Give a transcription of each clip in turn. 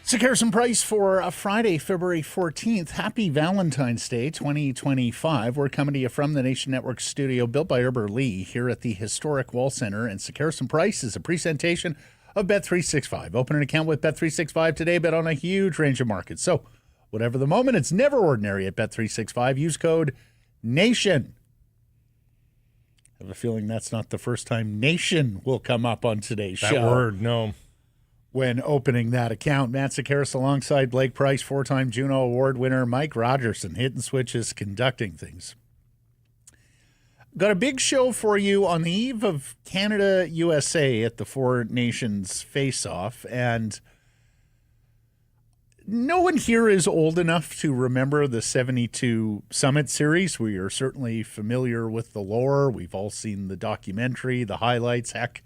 So Carson Price for Friday, February 14th. Happy Valentine's Day 2025. We're coming to you from the Nation Network studio built by Herbert Lee here at the historic Wall Center. And so Carson Price is a presentation of Bet365. Open an account with Bet365 today, bet on a huge range of markets. So whatever the moment, it's never ordinary at Bet365. Use code NATION. I have a feeling that's not the first time NATION will come up on today's show. That word, no. When opening that account, Matt Sakaris alongside Blake Price, four-time Juno Award winner Mike Rogerson, hitting switches, conducting things. Got a big show for you on the eve of Canada-USA at the Four Nations face-off, and no one here is old enough to remember the 72 Summit Series. We are certainly familiar with the lore. We've all seen the documentary, the highlights, heck.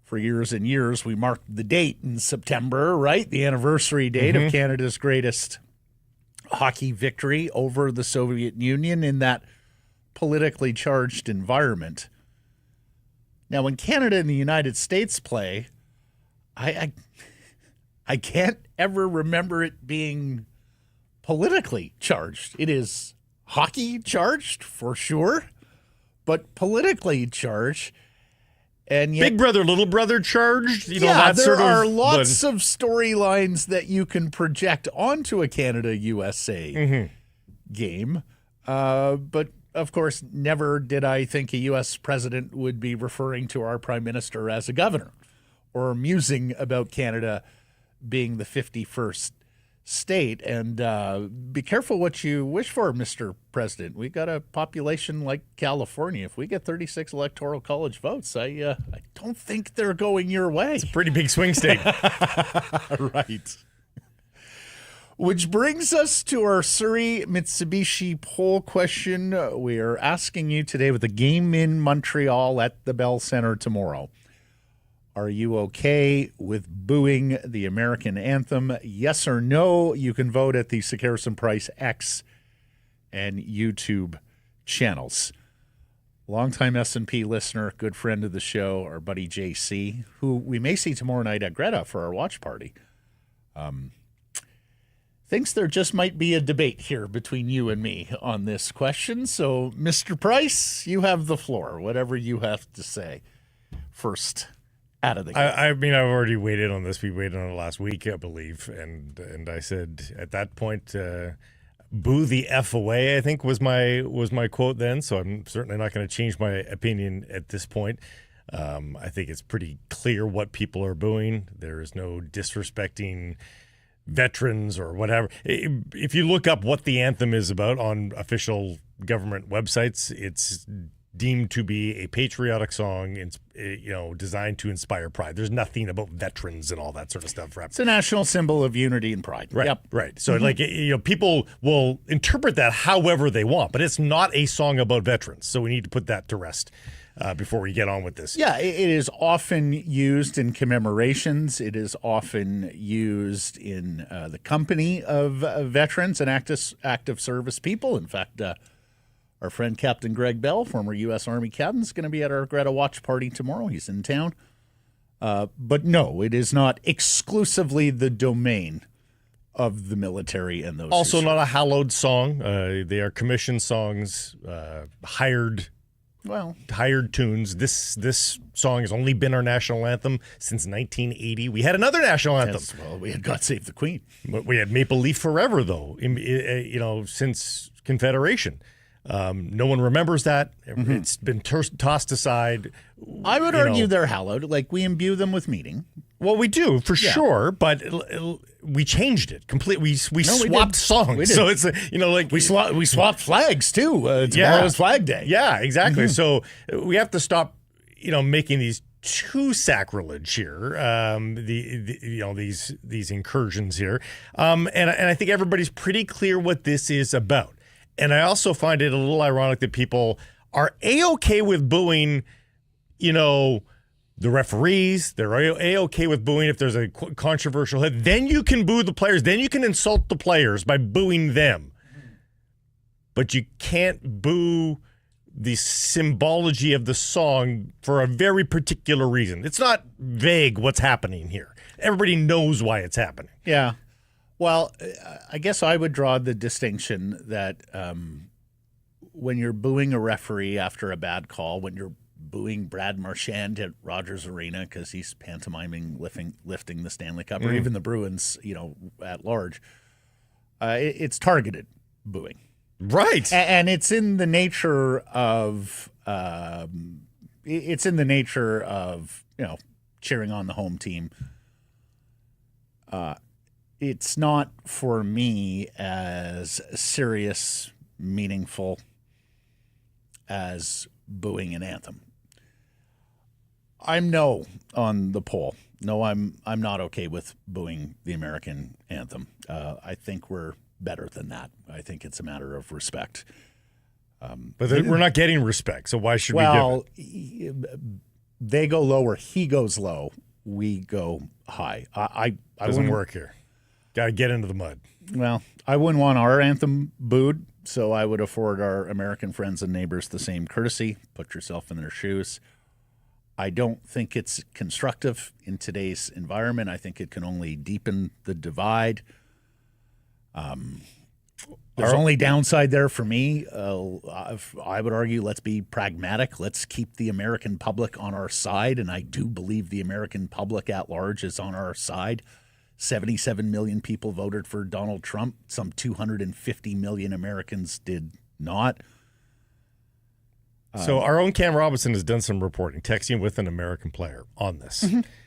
For years and years, we marked the date in September, right? The anniversary date of Canada's greatest hockey victory over the Soviet Union in that politically charged environment. Now, when Canada and the United States play, I can't ever remember it being politically charged. It is hockey charged, for sure, but politically charged. And yet, Big Brother, Little Brother charged? That there are lots of storylines that you can project onto a Canada-USA game. But, of course, never did I think a U.S. president would be referring to our prime minister as a governor or musing about Canada being the 51st state. And be careful what you wish for, Mr. President. We got a population like California. If we get 36 electoral college votes, I don't think they're going your way. It's a pretty big swing state. Right. Which brings us to our Surrey Mitsubishi poll question. We are asking you today with a game in Montreal at the Bell Centre tomorrow. Are you okay with booing the American anthem? Yes or no? You can vote at the Sakaris Price X and YouTube channels. Longtime S&P listener, good friend of the show, our buddy JC, who we may see tomorrow night at Greta for our watch party, thinks there just might be a debate here between you and me on this question. So, Mr. Price, you have the floor. Whatever you have to say first. Out of the game. I mean, I've already waited on this. We waited on it last week, I believe, and I said at that point, "Boo the F away," I think was my quote then. So I'm certainly not going to change my opinion at this point. I think it's pretty clear what people are booing. There is no disrespecting veterans or whatever. If you look up what the anthem is about on official government websites, it's deemed to be a patriotic song, designed to inspire pride. There's nothing about veterans and all that sort of stuff. It's a national symbol of unity and pride. Right. Yep. Right. So, people will interpret that however they want, but it's not a song about veterans. So we need to put that to rest before we get on with this. Yeah, it is often used in commemorations. It is often used in the company of veterans and active service people. In fact, our friend Captain Greg Bell, former U.S. Army captain, is going to be at our Greta watch party tomorrow. He's in town. But no, it is not exclusively the domain of the military and those. Also not a hallowed song. They are commissioned songs, hired tunes. This song has only been our national anthem since 1980. We had another national anthem. Yes, well, we had God Save the Queen. We had Maple Leaf Forever, though, since Confederation. No one remembers that. It's been tossed aside. I would argue they're hallowed. Like, we imbue them with meaning. Well, we do, for sure, but we changed it completely. We swapped songs. We did. So it's, we swapped flags, too. Tomorrow's Flag Day. Yeah, exactly. So we have to stop, making these too sacrilege here, these incursions here. And I think everybody's pretty clear what this is about. And I also find it a little ironic that people are A-okay with booing, the referees. They're A-okay with booing if there's a controversial hit. Then you can boo the players. Then you can insult the players by booing them. But you can't boo the symbology of the song for a very particular reason. It's not vague what's happening here. Everybody knows why it's happening. Yeah. Well, I guess I would draw the distinction that when you're booing a referee after a bad call, when you're booing Brad Marchand at Rogers Arena because he's pantomiming lifting the Stanley Cup, or even the Bruins, at large, it's targeted booing. Right. And it's in the nature of cheering on the home team. It's not for me as serious, meaningful as booing an anthem. I'm no on the poll. No, I'm not okay with booing the American anthem. I think we're better than that. I think it's a matter of respect. But we're not getting respect, so why should we give it? They go lower, he goes low, we go high. Doesn't work here. Got to get into the mud. Well, I wouldn't want our anthem booed, so I would afford our American friends and neighbors the same courtesy. Put yourself in their shoes. I don't think it's constructive in today's environment. I think it can only deepen the divide. There's only downside there for me. I would argue, let's be pragmatic. Let's keep the American public on our side, and I do believe the American public at large is on our side. 77 million people voted for Donald Trump. Some 250 million Americans did not. So our own Cam Robinson has done some reporting, texting with an American player on this,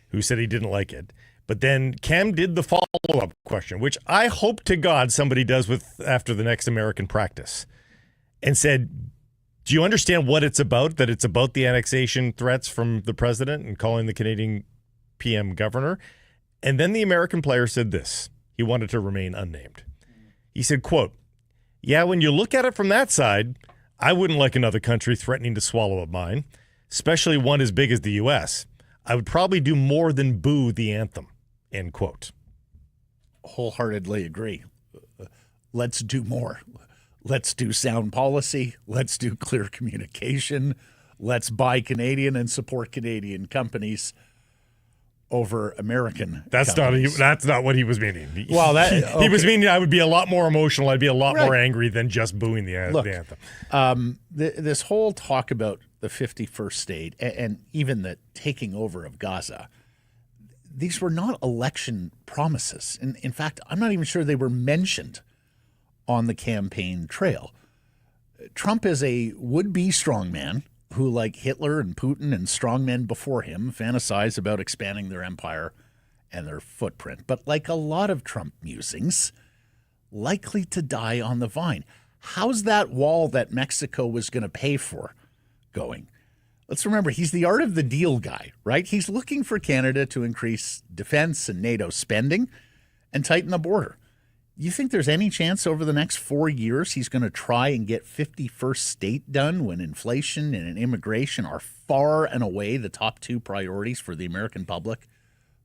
who said he didn't like it. But then Cam did the follow-up question, which I hope to God somebody does after the next American practice, and said, do you understand what it's about, that it's about the annexation threats from the president and calling the Canadian PM governor? And then the American player said this. He wanted to remain unnamed. He said, quote, yeah, when you look at it from that side, I wouldn't like another country threatening to swallow up mine, especially one as big as the U.S. I would probably do more than boo the anthem, end quote. Wholeheartedly agree. Let's do more. Let's do sound policy. Let's do clear communication. Let's buy Canadian and support Canadian companies over American companies. That's not what he was meaning. Well, he was meaning I would be a lot more emotional. I'd be a lot more angry than just booing the anthem. This whole talk about the 51st state and even the taking over of Gaza, these were not election promises. In fact, I'm not even sure they were mentioned on the campaign trail. Trump is a would-be strongman who, like Hitler and Putin and strongmen before him, fantasize about expanding their empire and their footprint. But like a lot of Trump musings, likely to die on the vine. How's that wall that Mexico was going to pay for going? Let's remember, he's the art of the deal guy, right? He's looking for Canada to increase defense and NATO spending and tighten the border. You think there's any chance over the next 4 years he's going to try and get 51st state done when inflation and immigration are far and away the top two priorities for the American public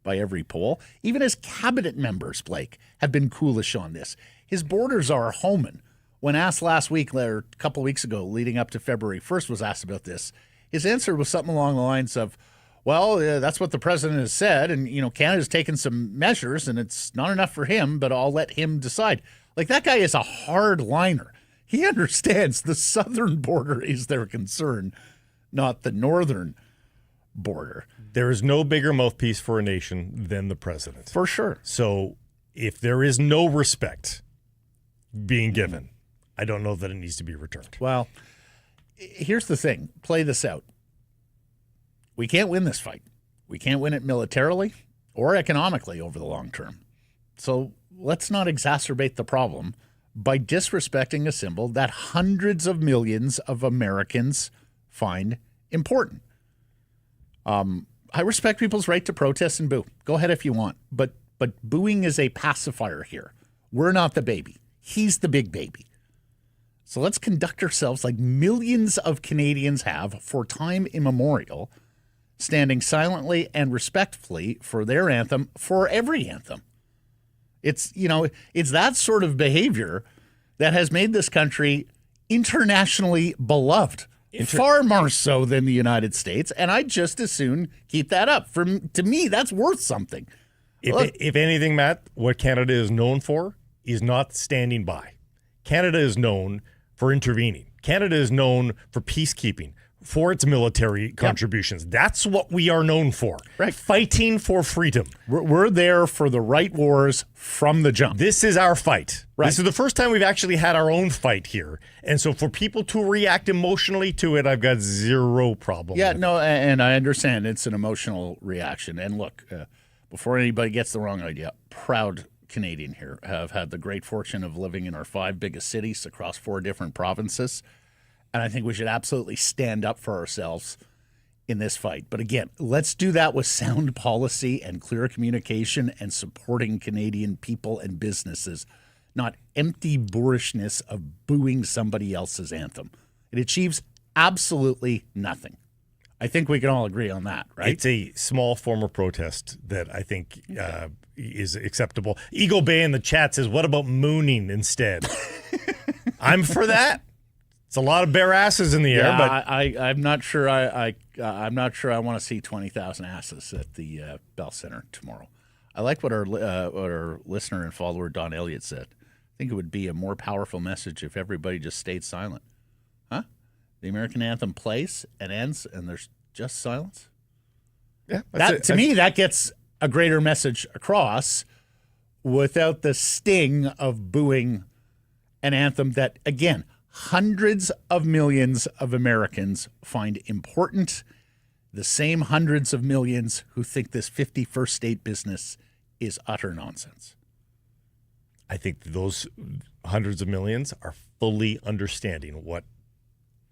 by every poll? Even his cabinet members, Blake, have been coolish on this. His borders are homing. When asked last week, or a couple of weeks ago, leading up to February 1st, was asked about this, his answer was something along the lines of, well, that's what the president has said, and Canada's taken some measures, and it's not enough for him, but I'll let him decide. Like, that guy is a hard liner. He understands the southern border is their concern, not the northern border. There is no bigger mouthpiece for a nation than the president. For sure. So if there is no respect being given, I don't know that it needs to be returned. Well, here's the thing. Play this out. We can't win this fight. We can't win it militarily or economically over the long term. So let's not exacerbate the problem by disrespecting a symbol that hundreds of millions of Americans find important. I respect people's right to protest and boo. Go ahead if you want. But booing is a pacifier here. We're not the baby. He's the big baby. So let's conduct ourselves like millions of Canadians have for time immemorial, standing silently and respectfully for their anthem, for every anthem. It's that sort of behavior that has made this country internationally beloved, far more so than the United States, and I'd just as soon keep that up. To me, that's worth something. If anything, Matt, what Canada is known for is not standing by. Canada is known for intervening. Canada is known for peacekeeping, for its military contributions. That's what we are known for. Right. Fighting for freedom. We're there for the right wars from the jump. This is our fight. Right. This is the first time we've actually had our own fight here. And so for people to react emotionally to it, I've got zero problem with it. And I understand it's an emotional reaction. And look, before anybody gets the wrong idea, proud Canadian here, have had the great fortune of living in our 5 biggest cities across 4 different provinces. And I think we should absolutely stand up for ourselves in this fight. But again, let's do that with sound policy and clear communication and supporting Canadian people and businesses, not empty boorishness of booing somebody else's anthem. It achieves absolutely nothing. I think we can all agree on that, right? It's a small form of protest that I think is acceptable. Eagle Bay in the chat says, what about mooning instead? I'm for that. It's a lot of bare asses in the air, but I'm not sure. I'm not sure I want to see 20,000 asses at the Bell Center tomorrow. I like what our listener and follower Don Elliott said. I think it would be a more powerful message if everybody just stayed silent. Huh? The American anthem plays and ends, and there's just silence. Yeah, to me, that gets a greater message across without the sting of booing an anthem that, again, hundreds of millions of Americans find important, the same hundreds of millions who think this 51st state business is utter nonsense. I think those hundreds of millions are fully understanding what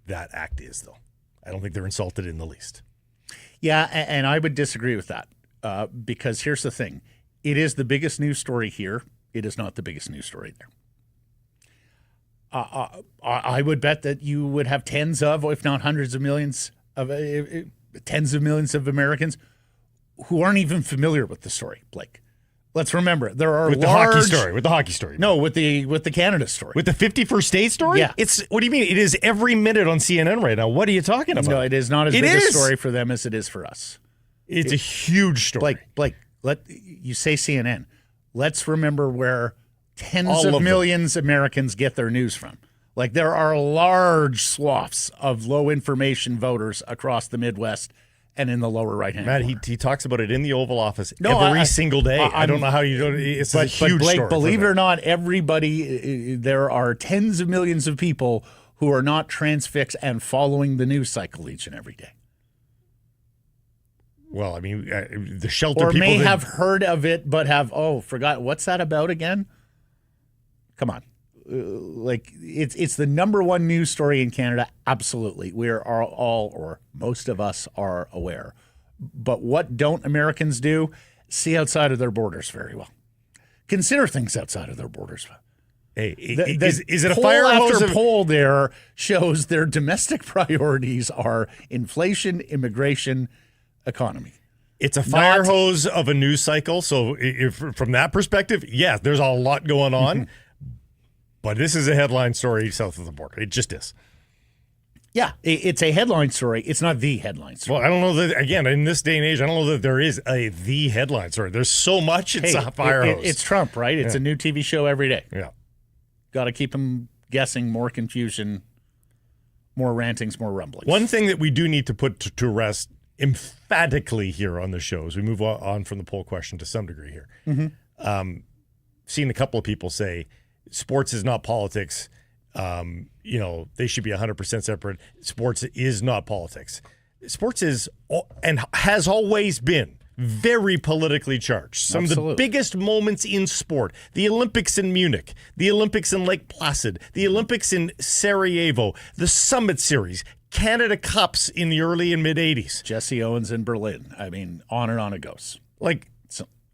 that act is, though. I don't think they're insulted in the least. Yeah, and I would disagree with that because here's the thing. It is the biggest news story here. It is not the biggest news story there. I would bet that you would have tens of, if not hundreds of millions of tens of millions of Americans who aren't even familiar with the story, Blake. Let's remember there are with the hockey story. No, with the Canada story. With the 51st state story? Yeah. It's what do you mean? It is every minute on CNN right now. What are you talking about? No, it is not as big a story for them as it is for us. It's a huge story. Blake, you say CNN. Let's remember where tens of millions of Americans get their news from. Like there are large swaths of low information voters across the Midwest and in the lower right-hand corner. Matt, he talks about it in the Oval Office every single day. I don't know how you don't. It's a huge Blake, story. Believe it or not, everybody, there are tens of millions of people who are not transfixed and following the news cycle each and every day. Well, I mean, the shelter or people may have heard of it, but have forgot what's that about again? Come on. It's the number one news story in Canada. Absolutely. We are all, or most of us are aware. But what don't Americans do? See outside of their borders very well. Consider things outside of their borders. Hey, is it a fire hose? After poll there shows their domestic priorities are inflation, immigration, economy. It's a fire hose of a news cycle. So if, from that perspective, yeah, there's a lot going on. But this is a headline story south of the border. It just is. Yeah, it's a headline story. It's not the headline story. Well, I don't know that, again, in this day and age, I don't know that there is the headline story. There's so much, it's a fire hose. It's Trump, right? It's a new TV show every day. Yeah. Got to keep them guessing, more confusion, more rantings, more rumblings. One thing that we do need to put to rest emphatically here on the show as we move on from the poll question to some degree here. Seen a couple of people say, sports is not politics. They should be 100% separate. Sports is not politics. Sports is and has always been very politically charged. Some of the biggest moments in sport, the Olympics in Munich, the Olympics in Lake Placid, the Olympics in Sarajevo, the Summit Series, Canada Cups in the early and mid 80s. Jesse Owens in Berlin. I mean, on and on it goes.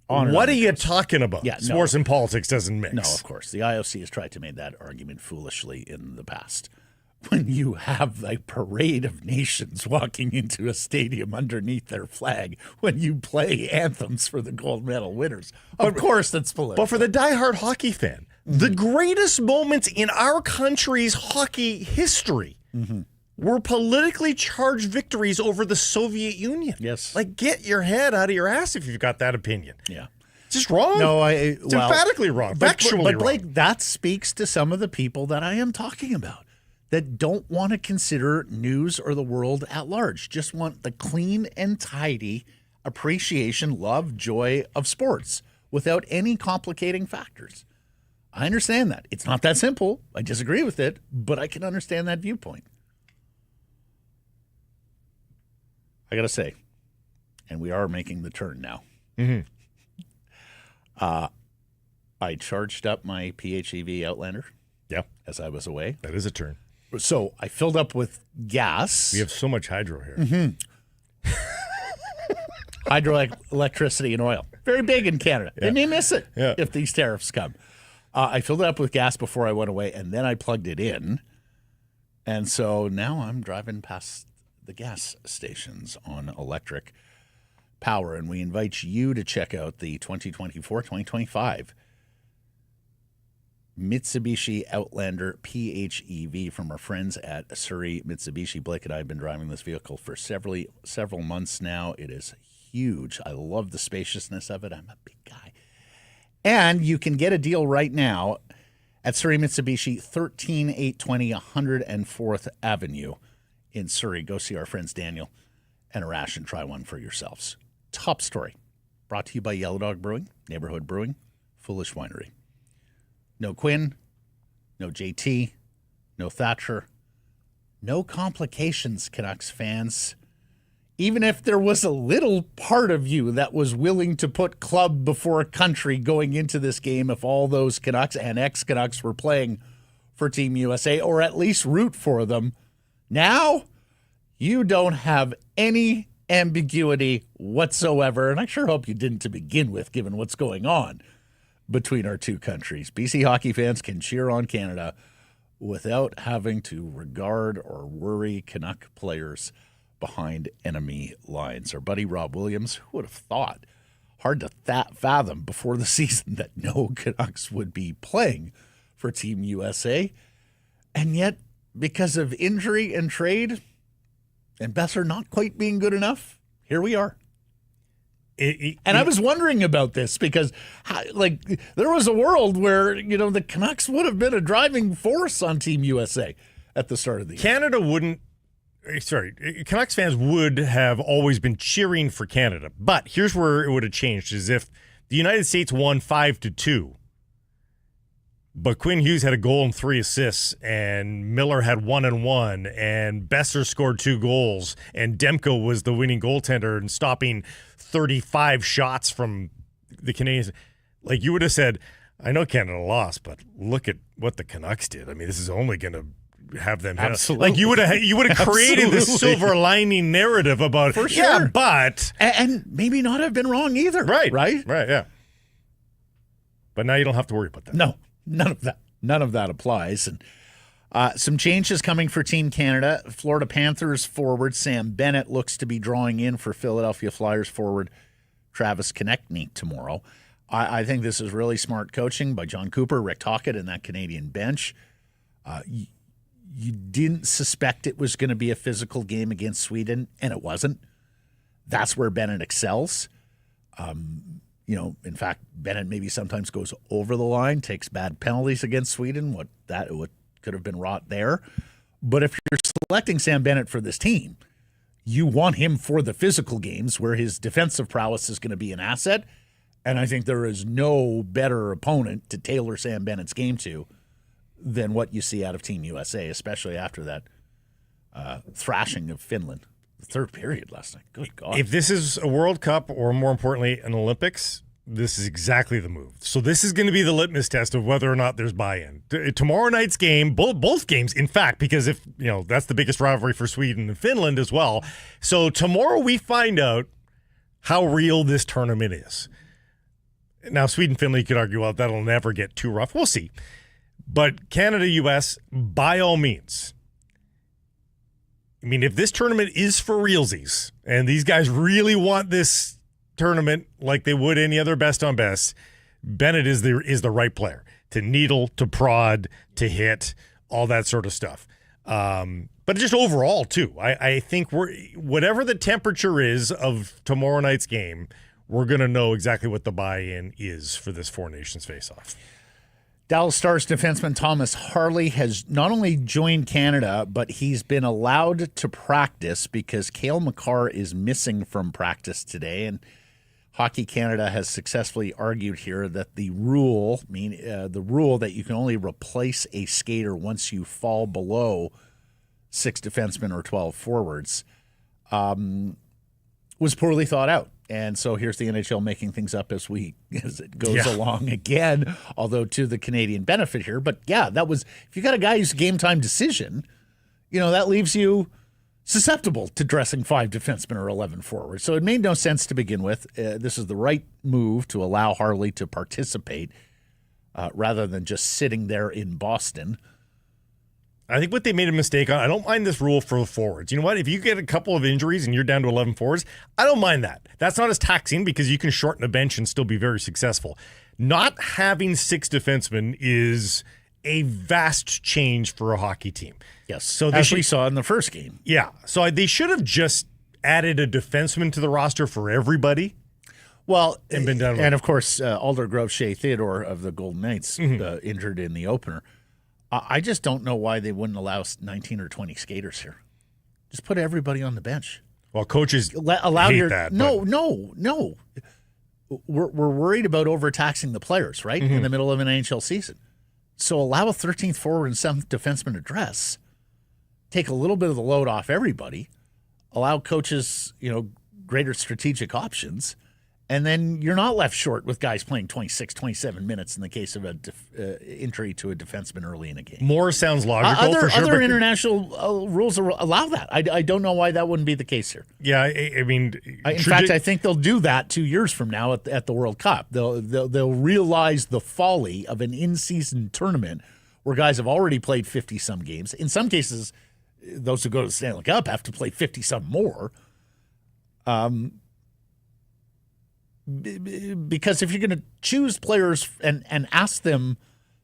What are you talking about? Yeah, Sports and politics doesn't mix. No, of course. The IOC has tried to make that argument foolishly in the past. When you have a parade of nations walking into a stadium underneath their flag, when you play anthems for the gold medal winners, of course that's political. But for the diehard hockey fan, the greatest moments in our country's hockey history were politically charged victories over the Soviet Union. Yes. Like, get your head out of your ass if you've got that opinion. Yeah. It's just wrong. No, it's emphatically wrong. Factually but wrong. Blake, that speaks to some of the people that I am talking about that don't want to consider news or the world at large, just want the clean and tidy appreciation, love, joy of sports without any complicating factors. I understand that. It's not that simple. I disagree with it, but I can understand that viewpoint. I got to say, and we are making the turn now. I charged up my PHEV Outlander as I was away. That is a turn. So I filled up with gas. We have so much hydro here. Hydroelectricity and oil. Very big in Canada. They may miss it if these tariffs come. I filled it up with gas before I went away, and then I plugged it in. And so now I'm driving past the gas stations on electric power, and we invite you to check out the 2024-2025 Mitsubishi Outlander PHEV from our friends at Surrey Mitsubishi. Blake and I have been driving this vehicle for several months now. It is huge. I love the spaciousness of it. I'm a big guy. And you can get a deal right now at Surrey Mitsubishi, 13820 104th Avenue in Surrey. Go see our friends Daniel and Arash and try one for yourselves. Top story. Brought to you by Yellow Dog Brewing, Neighborhood Brewing, Foolish Winery. No Quinn, no JT, no Thatcher, no complications, Canucks fans. Even if there was a little part of you that was willing to put club before country going into this game, if all those Canucks and ex-Canucks were playing for Team USA, or at least root for them, now you don't have any ambiguity whatsoever. And I sure hope you didn't to begin with, given what's going on between our two countries. BC hockey fans can cheer on Canada without having to regard or worry Canuck players behind enemy lines. Our buddy Rob Wiliams, who would have thought, hard to fathom before the season that no Canucks would be playing for Team USA. And yet, because of injury and trade, and Besser not quite being good enough, here we are. I was wondering about this because, there was a world where, the Canucks would have been a driving force on Team USA at the start of the year. Canucks fans would have always been cheering for Canada. But here's where it would have changed, is if the United States won 5-2, but Quinn Hughes had a goal and 3 assists, and Miller had 1 and 1, and Besser scored 2 goals, and Demko was the winning goaltender and stopping 35 shots from the Canadians. Like, you would have said, I know Canada lost, but look at what the Canucks did. I mean, this is only going to have them. Absolutely. Like, you would have created this silver lining narrative about, for sure. But. And maybe not have been wrong either. Right, yeah. But now you don't have to worry about that. No. None of that applies. And some changes coming for Team Canada. Florida Panthers forward Sam Bennett looks to be drawing in for Philadelphia Flyers forward Travis Konechny tomorrow. I think this is really smart coaching by Jon Cooper, Rick Tocchet, and that Canadian bench. You didn't suspect it was going to be a physical game against Sweden, and it wasn't. That's where Bennett excels. In fact, Bennett maybe sometimes goes over the line, takes bad penalties against Sweden, what could have been wrought there. But if you're selecting Sam Bennett for this team, you want him for the physical games where his defensive prowess is going to be an asset. And I think there is no better opponent to tailor Sam Bennett's game to than what you see out of Team USA, especially after that thrashing of Finland. The third period last night. Good God. If this is a World Cup, or more importantly, an Olympics, this is exactly the move. So this is going to be the litmus test of whether or not there's buy-in. Tomorrow night's game, both games, in fact, because if that's the biggest rivalry for Sweden and Finland as well. So tomorrow we find out how real this tournament is. Now, Sweden, Finland, you could argue, well, that'll never get too rough. We'll see. But Canada, U.S., by all means. I mean, if this tournament is for realsies, and these guys really want this tournament like they would any other best on best, Bennett is the right player to needle, to prod, to hit, all that sort of stuff. But just overall, too, I think whatever the temperature is of tomorrow night's game, we're going to know exactly what the buy-in is for this Four Nations face-off. Dallas Stars defenseman Thomas Harley has not only joined Canada, but he's been allowed to practice because Cale Makar is missing from practice today. And Hockey Canada has successfully argued here that the rule that you can only replace a skater once you fall below 6 defensemen or 12 forwards was poorly thought out. And so here's the NHL making things up as it goes along again, although to the Canadian benefit here. But yeah, that was, if you got a guy who's a game time decision, that leaves you susceptible to dressing 5 defensemen or 11 forwards. So it made no sense to begin with. This is the right move to allow Harley to participate rather than just sitting there in Boston. I think what they made a mistake on, I don't mind this rule for the forwards. You know what? If you get a couple of injuries and you're down to 11 forwards, I don't mind that. That's not as taxing because you can shorten a bench and still be very successful. Not having 6 defensemen is a vast change for a hockey team. Yes, so as we saw in the first game. Yeah, so they should have just added a defenseman to the roster for everybody. Well, and been done with and of course, Aldergrove Shea Theodore of the Golden Knights injured in the opener. I just don't know why they wouldn't allow 19 or 20 skaters here. Just put everybody on the bench. Well, coaches hate that. No. We're worried about overtaxing the players, right, in the middle of an NHL season. So allow a 13th forward and 7th defenseman to dress. Take a little bit of the load off everybody. Allow coaches, greater strategic options. And then you're not left short with guys playing 26, 27 minutes in the case of an injury to a defenseman early in a game. More sounds logical for sure. Other international rules allow that. I don't know why that wouldn't be the case here. Yeah, I mean... In fact, I think they'll do that 2 years from now at the World Cup. They'll realize the folly of an in-season tournament where guys have already played 50-some games. In some cases, those who go to the Stanley Cup have to play 50-some more. Because if you're going to choose players and ask them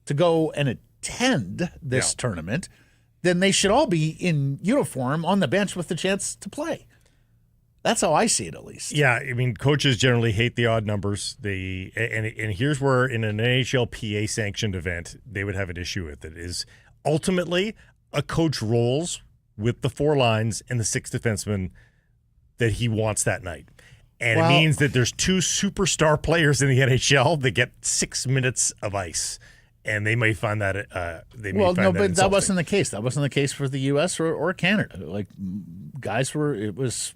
to go and attend this tournament, then they should all be in uniform on the bench with the chance to play. That's how I see it, at least. Yeah, I mean, coaches generally hate the odd numbers. And here's where in an NHLPA sanctioned event, they would have an issue with it, is ultimately a coach rolls with the 4 lines and the 6 defensemen that he wants that night. And it means that there's 2 superstar players in the NHL that get 6 minutes of ice, and they may find that but that wasn't the case. That wasn't the case for the U.S. or Canada. Like it was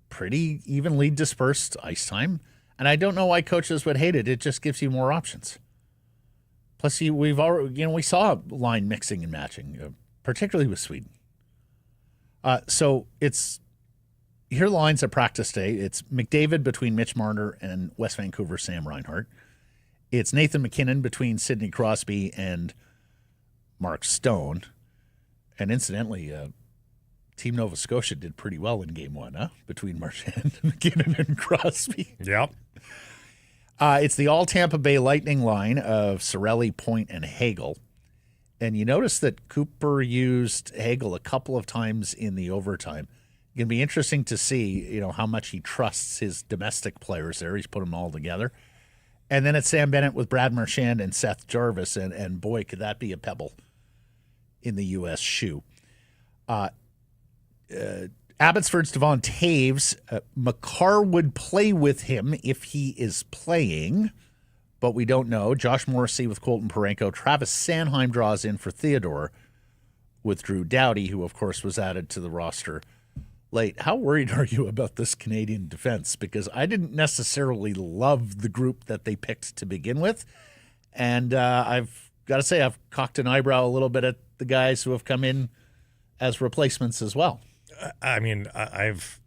pretty evenly dispersed ice time, and I don't know why coaches would hate it. It just gives you more options. Plus, we saw line mixing and matching, particularly with Sweden. So it's. Here lines at practice day. It's McDavid between Mitch Marner and West Vancouver Sam Reinhart. It's Nathan McKinnon between Sidney Crosby and Mark Stone. And incidentally, Team Nova Scotia did pretty well in Game 1, between Marchand, McKinnon, and Crosby. Yep. It's the all Tampa Bay Lightning line of Cirelli, Point, and Hagel. And you notice that Cooper used Hagel a couple of times in the overtime. It's going to be interesting to see, how much he trusts his domestic players there. He's put them all together. And then it's Sam Bennett with Brad Marchand and Seth Jarvis. And boy, could that be a pebble in the U.S. shoe. Abbotsford's Devon Taves. Makar would play with him if he is playing, but we don't know. Josh Morrissey with Colton Parenko. Travis Sanheim draws in for Theodore with Drew Doughty, who, of course, was added to the roster late. How worried are you about this Canadian defense? Because I didn't necessarily love the group that they picked to begin with. And I've got to say, I've cocked an eyebrow a little bit at the guys who have come in as replacements as well. I mean, I've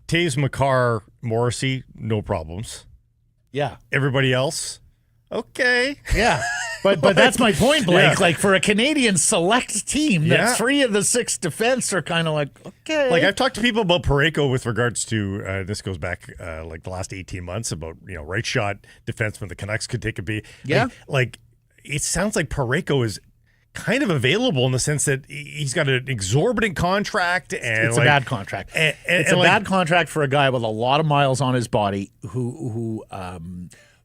Taves, Makar, Morrissey, no problems. Yeah. Everybody else, okay. Yeah. But that's my point, Blake. Yeah. Like for a Canadian select team, Yeah. that 3 of the 6 defense are kind of like, okay. Like I've talked to people about Parayko with regards to this goes back like the last 18 months about right shot defenseman the Canucks could take a beat. Yeah. Like it sounds like Parayko is kind of available in the sense that he's got an exorbitant contract and it's a bad contract. It's a bad contract for a guy with a lot of miles on his body who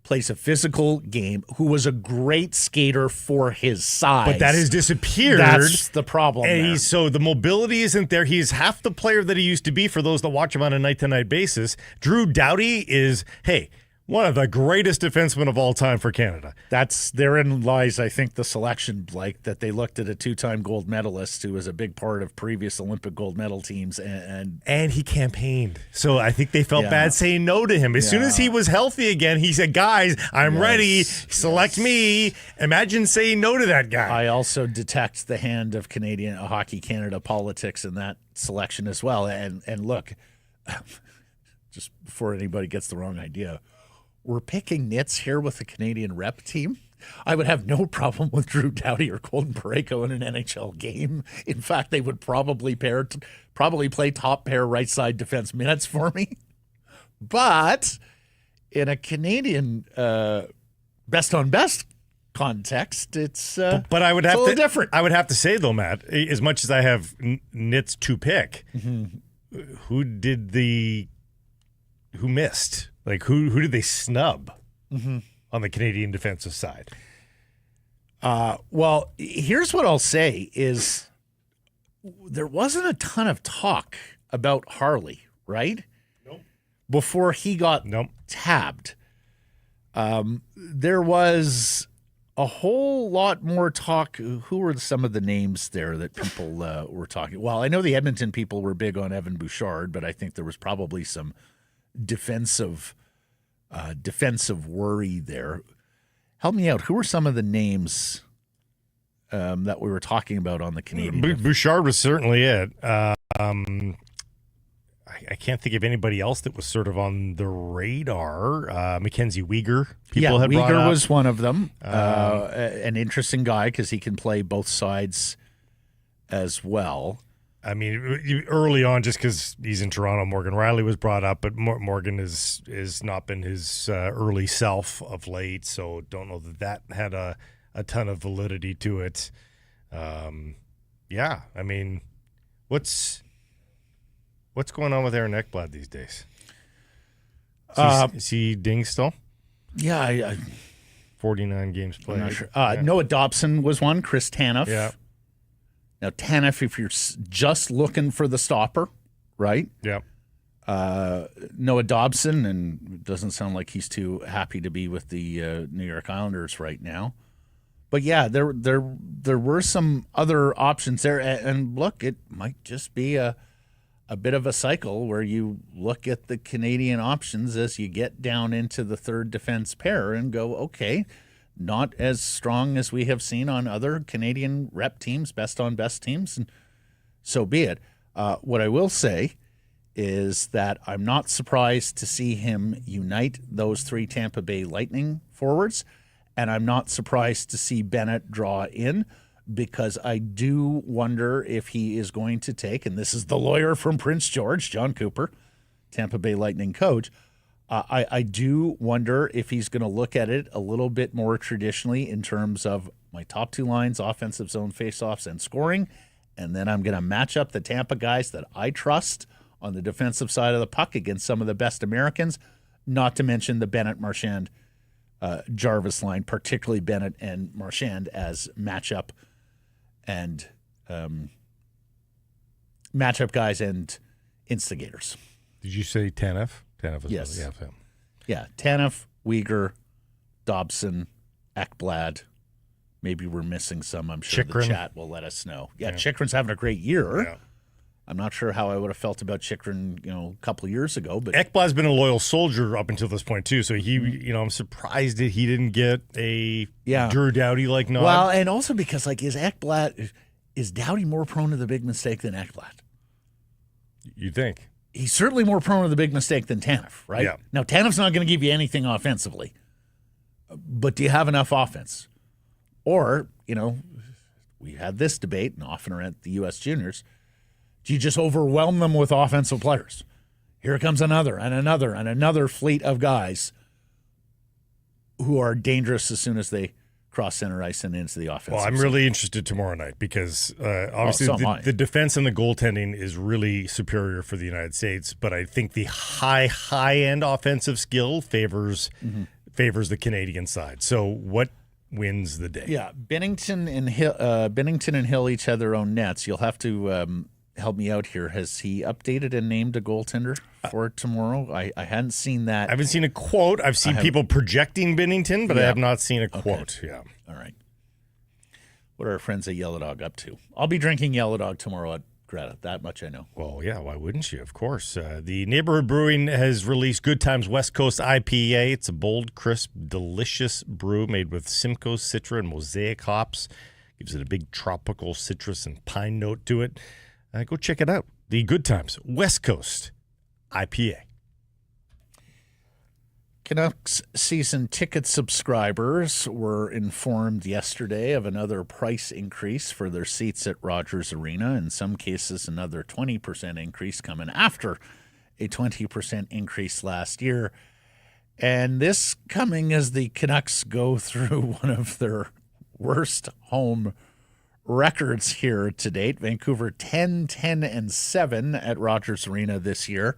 plays a physical game, who was a great skater for his size. But that has disappeared. That's the problem. And so the mobility isn't there. He's half the player that he used to be for those that watch him on a night-to-night basis. Drew Doughty is, one of the greatest defensemen of all time for Canada. Therein lies, I think, the selection, Blake, that they looked at a 2-time gold medalist who was a big part of previous Olympic gold medal teams. And he campaigned. So I think they felt bad saying no to him. As soon as he was healthy again, he said, guys, I'm ready. Select me. Imagine saying no to that guy. I also detect the hand of Canadian Hockey Canada politics in that selection as well. And look, just before anybody gets the wrong idea, we're picking nits here with the Canadian rep team. I would have no problem with Drew Doughty or Colton Parayko in an NHL game. In fact, they would probably play top pair right side defense minutes for me. But in a Canadian best on best context, it's but I would have a little different. I would have to say though, Matt, as much as I have nits to pick, who missed? Like who did they snub on the Canadian defensive side? Well, here's what I'll say is there wasn't a ton of talk about Harley, right? Nope. Before he got tabbed. There was a whole lot more talk. Who were some of the names there that people were talking? Well, I know the Edmonton people were big on Evan Bouchard, but I think there was probably some defensive worry there. Help me out. Who were some of the names that we were talking about on the Canadian? Bouchard was certainly it. I can't think of anybody else that was sort of on the radar. Mackenzie Weegar. Weegar was one of them. An interesting guy because he can play both sides as well. I mean, early on, just because he's in Toronto, Morgan Riley was brought up, but Morgan is not been his early self of late, so don't know that had a ton of validity to it. I mean, what's going on with Aaron Ekblad these days? Is he ding still? Yeah, I 49 games played. I'm not sure. Noah Dobson was one. Chris Tanev. Yeah. Now, Tanev, if you're just looking for the stopper, right? Yeah. Noah Dobson, and it doesn't sound like he's too happy to be with the New York Islanders right now. But yeah, there were some other options there. And look, it might just be a bit of a cycle where you look at the Canadian options as you get down into the third defense pair and go, okay, not as strong as we have seen on other Canadian rep teams, best on best teams, and so be it. What I will say is that I'm not surprised to see him unite those 3 Tampa Bay Lightning forwards, and I'm not surprised to see Bennett draw in, because I do wonder if he is going to take, and this is the lawyer from Prince George, Jon Cooper, Tampa Bay Lightning coach, I do wonder if he's going to look at it a little bit more traditionally in terms of my top 2 lines, offensive zone faceoffs and scoring, and then I'm going to match up the Tampa guys that I trust on the defensive side of the puck against some of the best Americans, not to mention the Bennett, Marchand, Jarvis line, particularly Bennett and Marchand as matchup guys and instigators. Did you say Tanev? Tanev was yes. him. Yeah, Tanev, Weegar, Dobson, Ekblad. Maybe we're missing some. I'm sure Chychrun. The chat will let us know. Yeah, Chychrun's having a great year. Yeah. I'm not sure how I would have felt about Chychrun, a couple of years ago. But Ekblad's been a loyal soldier up until this point too. So he, I'm surprised that he didn't get a Drew Doughty like nod. Well, and also because is Doughty more prone to the big mistake than Ekblad? You think? he's certainly more prone to the big mistake than Tanev, right? Yeah. Now, Tanev's not going to give you anything offensively, but do you have enough offense? Or, we had this debate, and often are at the U.S. Juniors, do you just overwhelm them with offensive players? Here comes another and another and another fleet of guys who are dangerous as soon as they cross center ice and into the offense. Well, I'm really interested tomorrow night because obviously the defense and the goaltending is really superior for the United States, but I think the high-end offensive skill favors the Canadian side. So what wins the day? Yeah, Bennington and Hill each had their own nets. You'll have to help me out here. Has he updated and named a goaltender for tomorrow? I hadn't seen that. I haven't seen a quote. I've seen people projecting Bennington, but I have not seen a quote. Okay. Yeah. All right. What are our friends at Yellow Dog up to? I'll be drinking Yellow Dog tomorrow at Greta. That much I know. Well, yeah. Why wouldn't you? Of course. The Neighborhood Brewing has released Good Times West Coast IPA. It's a bold, crisp, delicious brew made with Simcoe, Citra, and Mosaic hops. Gives it a big tropical citrus and pine note to it. Go check it out. The Good Times West Coast IPA. Canucks season ticket subscribers were informed yesterday of another price increase for their seats at Rogers Arena. In some cases, another 20% increase coming after a 20% increase last year. And this coming as the Canucks go through one of their worst home records here to date. Vancouver 10-10-7 at Rogers Arena this year.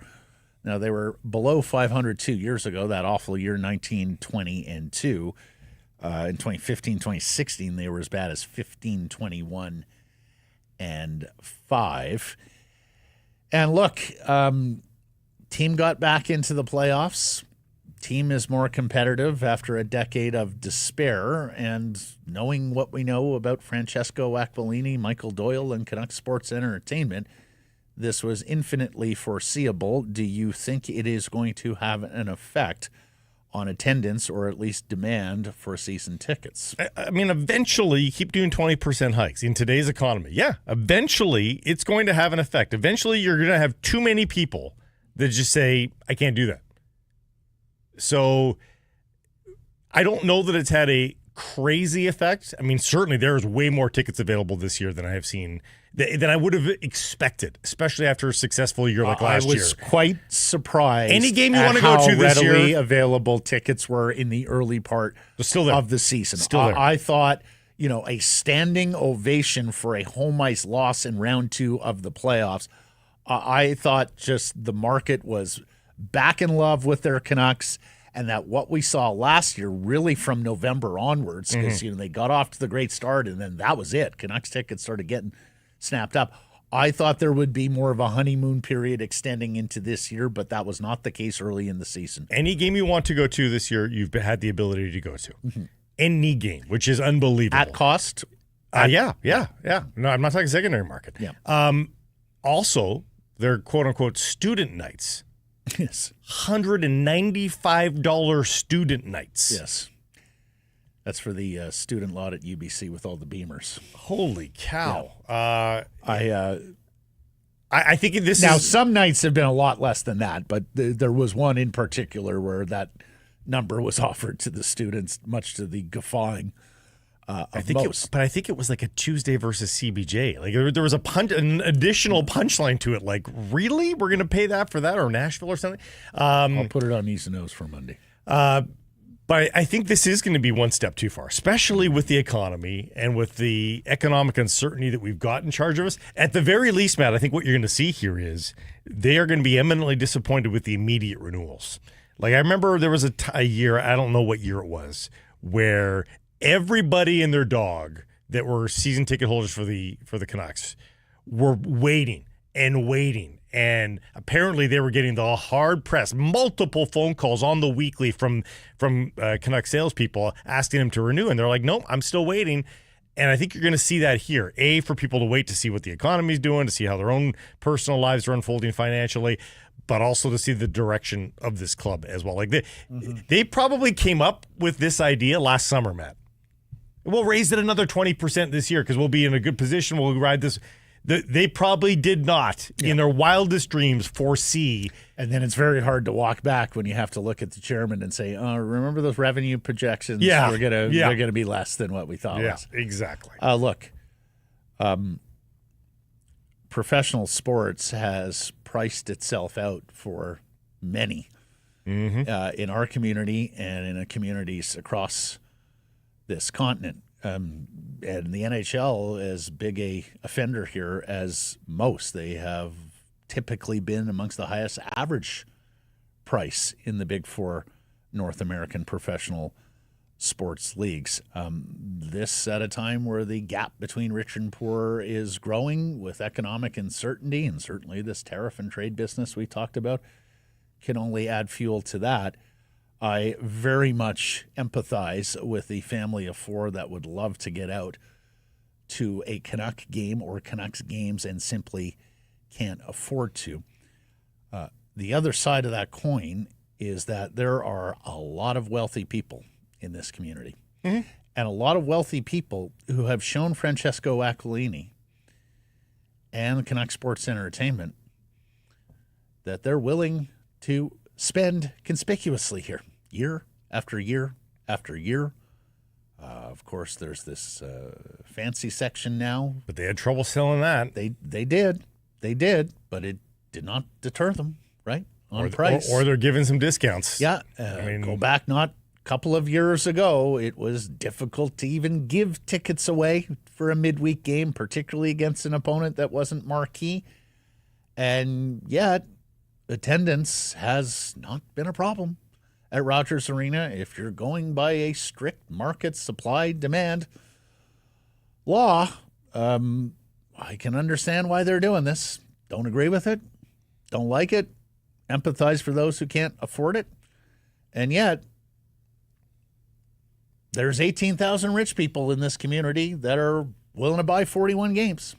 Now, they were below 500 2 years ago, that awful year, 19-20-2. In 2015, 2016, they were as bad as 15-21-5. And look, team got back into the playoffs. Team is more competitive after a decade of despair, and knowing what we know about Francesco Aquilini, Michael Doyle, and Canucks Sports Entertainment, this was infinitely foreseeable. Do you think it is going to have an effect on attendance or at least demand for season tickets? I mean, eventually, you keep doing 20% hikes in today's economy. Yeah, eventually it's going to have an effect. Eventually, you're going to have too many people that just say, I can't do that. So I don't know that it's had a crazy effect. I mean, certainly there's way more tickets available this year than I have seen, than I would have expected, especially after a successful year like last year. I was quite surprised. Any game you want to go to this year, readily available tickets were in the early part of the season. Still there. I thought, a standing ovation for a home ice loss in round 2 of the playoffs. I thought just the market was back in love with their Canucks, and that what we saw last year really from November onwards, because they got off to the great start, and then that was it. Canucks tickets started getting snapped up. I thought there would be more of a honeymoon period extending into this year, but that was not the case early in the season. Any game you want to go to this year, you've had the ability to go to. Any game, which is unbelievable. At cost? Yeah. No, I'm not talking secondary market. Yeah. Also, they're quote-unquote student nights. Yes. $195 student nights. Yes. That's for the student lot at UBC with all the Beamers. Holy cow. Yeah. I think this now, is... some nights have been a lot less than that, but there was one in particular where that number was offered to the students, much to the guffawing of most. But I think it was like a Tuesday versus CBJ. Like there was an additional punchline to it. Like, really? We're going to pay that for that, or Nashville or something? I'll put it on East and O's for Monday. But I think this is going to be one step too far, especially with the economy and with the economic uncertainty that we've got in charge of us. At the very least, Matt, I think what you're going to see here is they are going to be eminently disappointed with the immediate renewals. Like, I remember there was a year, I don't know what year it was, where everybody and their dog that were season ticket holders for the Canucks were waiting. And apparently they were getting the hard press, multiple phone calls on the weekly from Canucks salespeople asking them to renew. And they're like, nope, I'm still waiting. And I think you're going to see that here. A, for people to wait to see what the economy's doing, to see how their own personal lives are unfolding financially, but also to see the direction of this club as well. Like they probably came up with this idea last summer, Matt. We'll raise it another 20% this year because we'll be in a good position. We'll ride this. They probably did not, in their wildest dreams, foresee. And then it's very hard to walk back when you have to look at the chairman and say, "Oh, remember those revenue projections? Yeah, they're gonna be less than what we thought." Yeah, was. exactly. Look, professional sports has priced itself out for many in our community and in communities across this continent. And the NHL is big a offender here as most. They have typically been amongst the highest average price in the Big Four North American professional sports leagues. This at a time where the gap between rich and poor is growing with economic uncertainty, and certainly this tariff and trade business we talked about can only add fuel to that. I very much empathize with the family of four that would love to get out to a Canuck game or Canucks games and simply can't afford to. The other side of that coin is that there are a lot of wealthy people in this community and a lot of wealthy people who have shown Francesco Aquilini and Canuck Sports Entertainment that they're willing to spend conspicuously here, year after year after year. Of course, there's this fancy section now. But they had trouble selling that. They did, but it did not deter them, right, on price. Or they're giving some discounts. Yeah, go back not a couple of years ago, it was difficult to even give tickets away for a midweek game, particularly against an opponent that wasn't marquee. And yet, attendance has not been a problem at Rogers Arena. If you're going by a strict market supply-demand law, I can understand why they're doing this. Don't agree with it. Don't like it. Empathize for those who can't afford it. And yet, there's 18,000 rich people in this community that are willing to buy 41 games.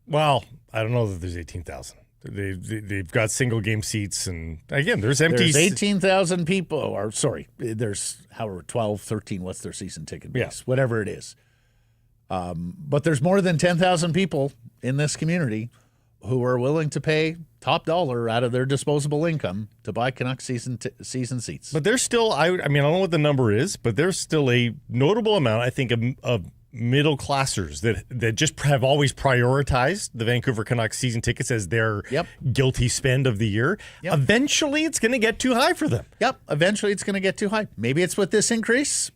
Well, I don't know that there's 18,000. They've got single game seats, and again, there's empty. There's 18,000 people, or sorry, there's 12, 13, what's their season ticket base, whatever it is. But there's more than 10,000 people in this community who are willing to pay top dollar out of their disposable income to buy Canucks season seats. But there's still, I don't know what the number is, but there's still a notable amount, I think, of middle classers that just have always prioritized the Vancouver Canucks season tickets as their guilty spend of the year. Yep. Eventually, it's going to get too high for them. Yep. Eventually, it's going to get too high. Maybe it's with this increase.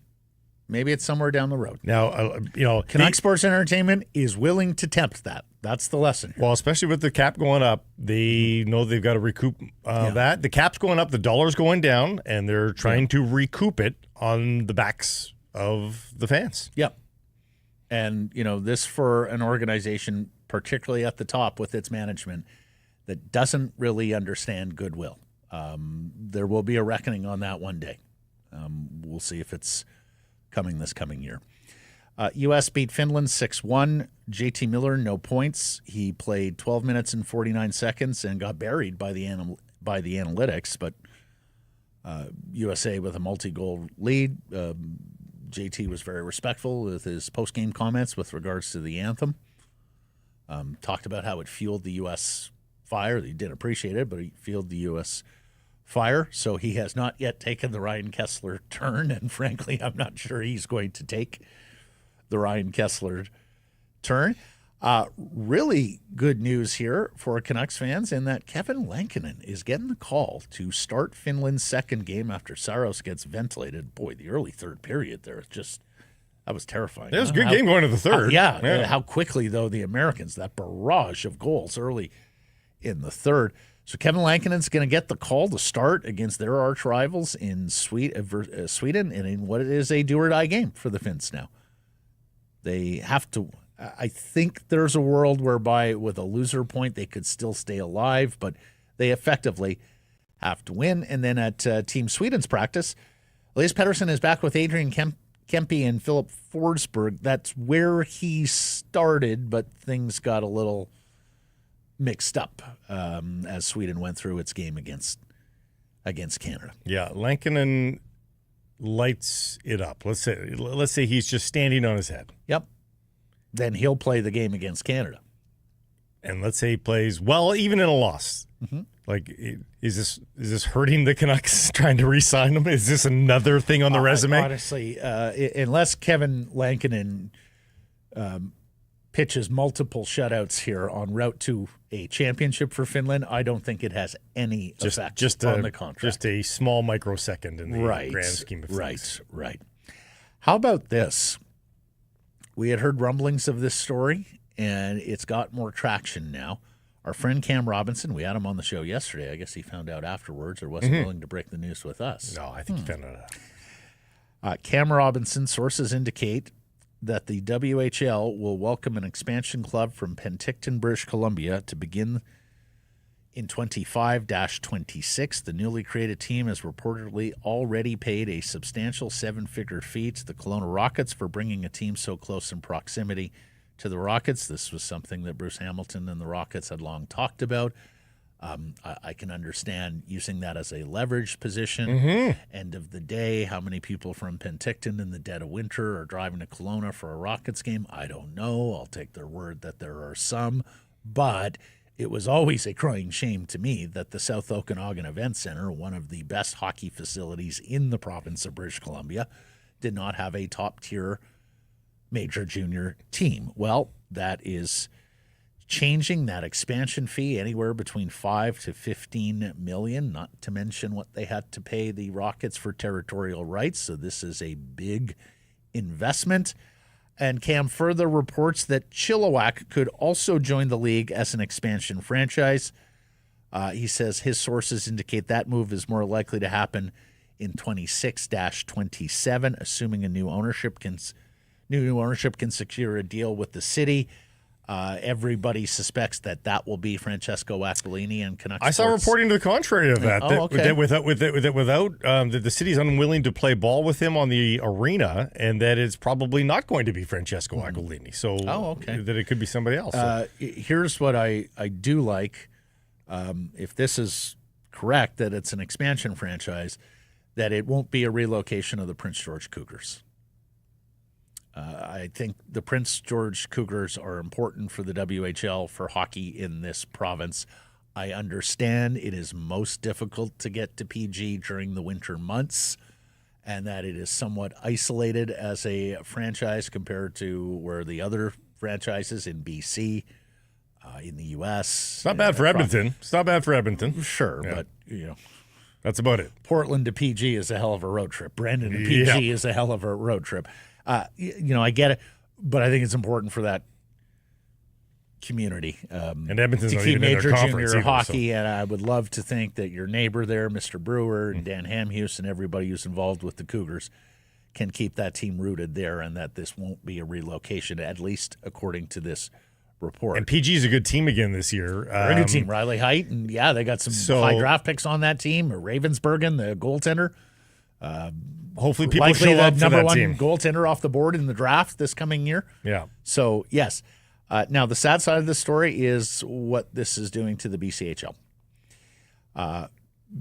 Maybe it's somewhere down the road. Now, Canucks Sports Entertainment is willing to tempt that. That's the lesson. Well, especially with the cap going up, they know they've got to recoup that. The cap's going up, the dollar's going down, and they're trying to recoup it on the backs of the fans. Yep. And, this for an organization, particularly at the top with its management, that doesn't really understand goodwill. There will be a reckoning on that one day. We'll see if it's coming this coming year. U.S. beat Finland 6-1. JT Miller, no points. He played 12 minutes and 49 seconds and got buried by the analytics, but USA with a multi-goal lead. JT was very respectful with his post-game comments with regards to the anthem. Talked about how it fueled the U.S. fire. He did appreciate it, but he fueled the U.S. fire. So he has not yet taken the Ryan Kesler turn, and frankly, I'm not sure he's going to take the Ryan Kesler turn. Really good news here for Canucks fans in that Kevin Lankinen is getting the call to start Finland's second game after Saros gets ventilated. Boy, the early third period there, that was terrifying. It was a good game going to the third. How quickly, though, the Americans, that barrage of goals early in the third. So Kevin Lankinen's going to get the call to start against their arch rivals in Sweden and in what is a do-or-die game for the Finns now. They have to... I think there's a world whereby with a loser point they could still stay alive, but they effectively have to win. And then at Team Sweden's practice, Elias Pettersson is back with Adrian Kempe and Philip Forsberg. That's where he started, but things got a little mixed up as Sweden went through its game against Canada. Yeah, Lankinen lights it up. Let's say he's just standing on his head. Yep. then he'll play the game against Canada. And let's say he plays well, even in a loss. Mm-hmm. Like, is this hurting the Canucks trying to re-sign him? Is this another thing on the resume? Honestly, unless Kevin Lankinen pitches multiple shutouts here en route to a championship for Finland, I don't think it has any effect on the contract. Just a small microsecond in the grand scheme of things. Right. How about this? We had heard rumblings of this story, and it's got more traction now. Our friend Cam Robinson, we had him on the show yesterday. I guess he found out afterwards or wasn't willing to break the news with us. No, I think he found out. Cam Robinson, sources indicate that the WHL will welcome an expansion club from Penticton, British Columbia to begin in 25-26. The newly created team has reportedly already paid a substantial seven-figure fee to the Kelowna Rockets for bringing a team so close in proximity to the Rockets. This was something that Bruce Hamilton and the Rockets had long talked about. I can understand using that as a leverage position. Mm-hmm. End of the day, how many people from Penticton in the dead of winter are driving to Kelowna for a Rockets game? I don't know. I'll take their word that there are some. But it was always a crying shame to me that the South Okanagan Event Center, one of the best hockey facilities in the province of British Columbia, did not have a top-tier major junior team. Well, that is changing that expansion fee anywhere between $5 to $15 million, not to mention what they had to pay the Rockets for territorial rights. So this is a big investment. And Cam further reports that Chilliwack could also join the league as an expansion franchise. He says his sources indicate that move is more likely to happen in 26-27, assuming a new ownership can secure a deal with the city. Everybody suspects that will be Francesco Aquilini and Canucks. I saw reporting to the contrary of that. That the city's unwilling to play ball with him on the arena, and that it's probably not going to be Francesco Aquilini. So, that it could be somebody else. Here's what I do like. If this is correct, that it's an expansion franchise, that it won't be a relocation of the Prince George Cougars. I think the Prince George Cougars are important for the WHL for hockey in this province. I understand it is most difficult to get to PG during the winter months, and that it is somewhat isolated as a franchise compared to where the other franchises in BC, in the U.S. It's not bad for Edmonton. It's not bad for Edmonton. Sure, Yeah. but That's about it. Portland to PG is a hell of a road trip. Brandon to PG is a hell of a road trip. I get it, but I think it's important for that community and Edmonton's to not keep even in major their conference junior either, hockey. And I would love to think that your neighbor there, Mr. Brewer, and Dan Hamhuis, and everybody who's involved with the Cougars can keep that team rooted there, and that this won't be a relocation, at least according to this report. And PG's a good team again this year. They're a good team. Riley Height, and they got some high draft picks on that team. Ravensbergen, the goaltender. Hopefully people likely show up for number that one team. goaltender off the board in the draft this coming year. Yeah. So, yes. Now, the sad side of the story is what this is doing to the BCHL.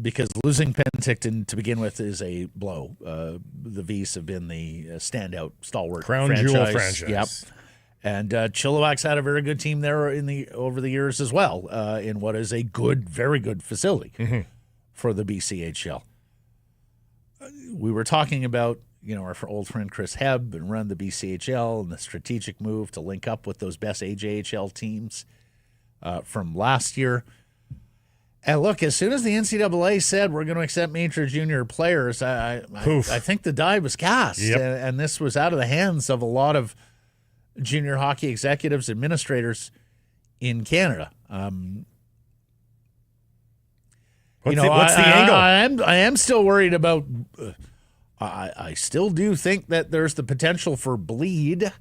Because losing Penticton to begin with is a blow. The V's have been the standout stalwart Crown jewel franchise. Yep. And Chilliwack's had a very good team there over the years as well, in what is a very good facility for the BCHL. We were talking about, our old friend Chris Hebb and run the BCHL and the strategic move to link up with those best AJHL teams from last year. And look, as soon as the NCAA said we're going to accept major junior players, I think the die was cast. Yep. And this was out of the hands of a lot of junior hockey executives, administrators in Canada. What's the angle? I am still worried about. I still do think that there's the potential for bleed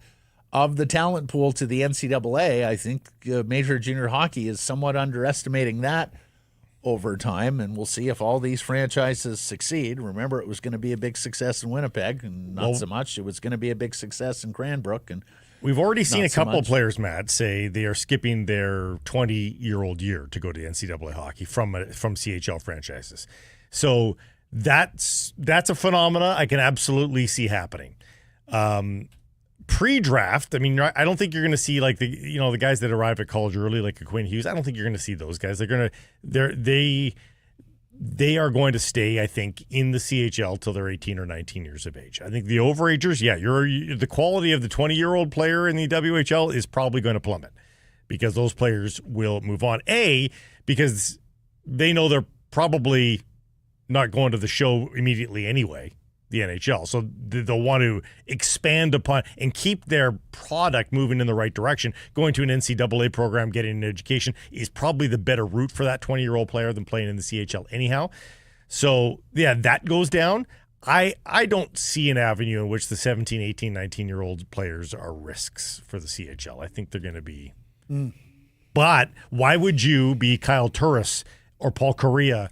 of the talent pool to the NCAA. I think major junior hockey is somewhat underestimating that over time, and we'll see if all these franchises succeed. Remember, it was going to be a big success in Winnipeg, and not so much. It was going to be a big success in Cranbrook, and we've already seen a couple much. Players, Matt, say they are skipping their 20-year-old year to go to NCAA hockey from CHL franchises. So that's a phenomena I can absolutely see happening. pre-draft, I mean, I don't think you're going to see like the guys that arrive at college early, like a Quinn Hughes. I don't think you're going to see those guys. They are going to stay, I think, in the CHL till they're 18 or 19 years of age. I think the overagers, the quality of the 20-year-old player in the WHL is probably going to plummet because those players will move on. Because they know they're probably not going to the show immediately anyway, the NHL. So they'll want to expand upon and keep their product moving in the right direction. Going to an NCAA program, getting an education is probably the better route for that 20-year-old player than playing in the CHL anyhow. So, that goes down. I don't see an avenue in which the 17, 18, 19-year-old players are risks for the CHL. I think they're going to be. But why would you be Kyle Turris or Paul Correa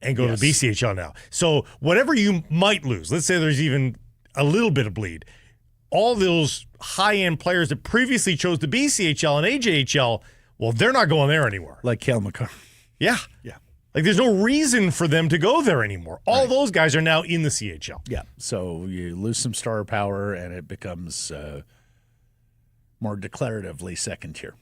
and go to the BCHL now? So whatever you might lose, let's say there's even a little bit of bleed, all those high-end players that previously chose the BCHL and AJHL, well, they're not going there anymore. Like Cale Makar. Yeah. Like there's no reason for them to go there anymore. All those guys are now in the CHL. Yeah. So you lose some star power and it becomes more declaratively second tier.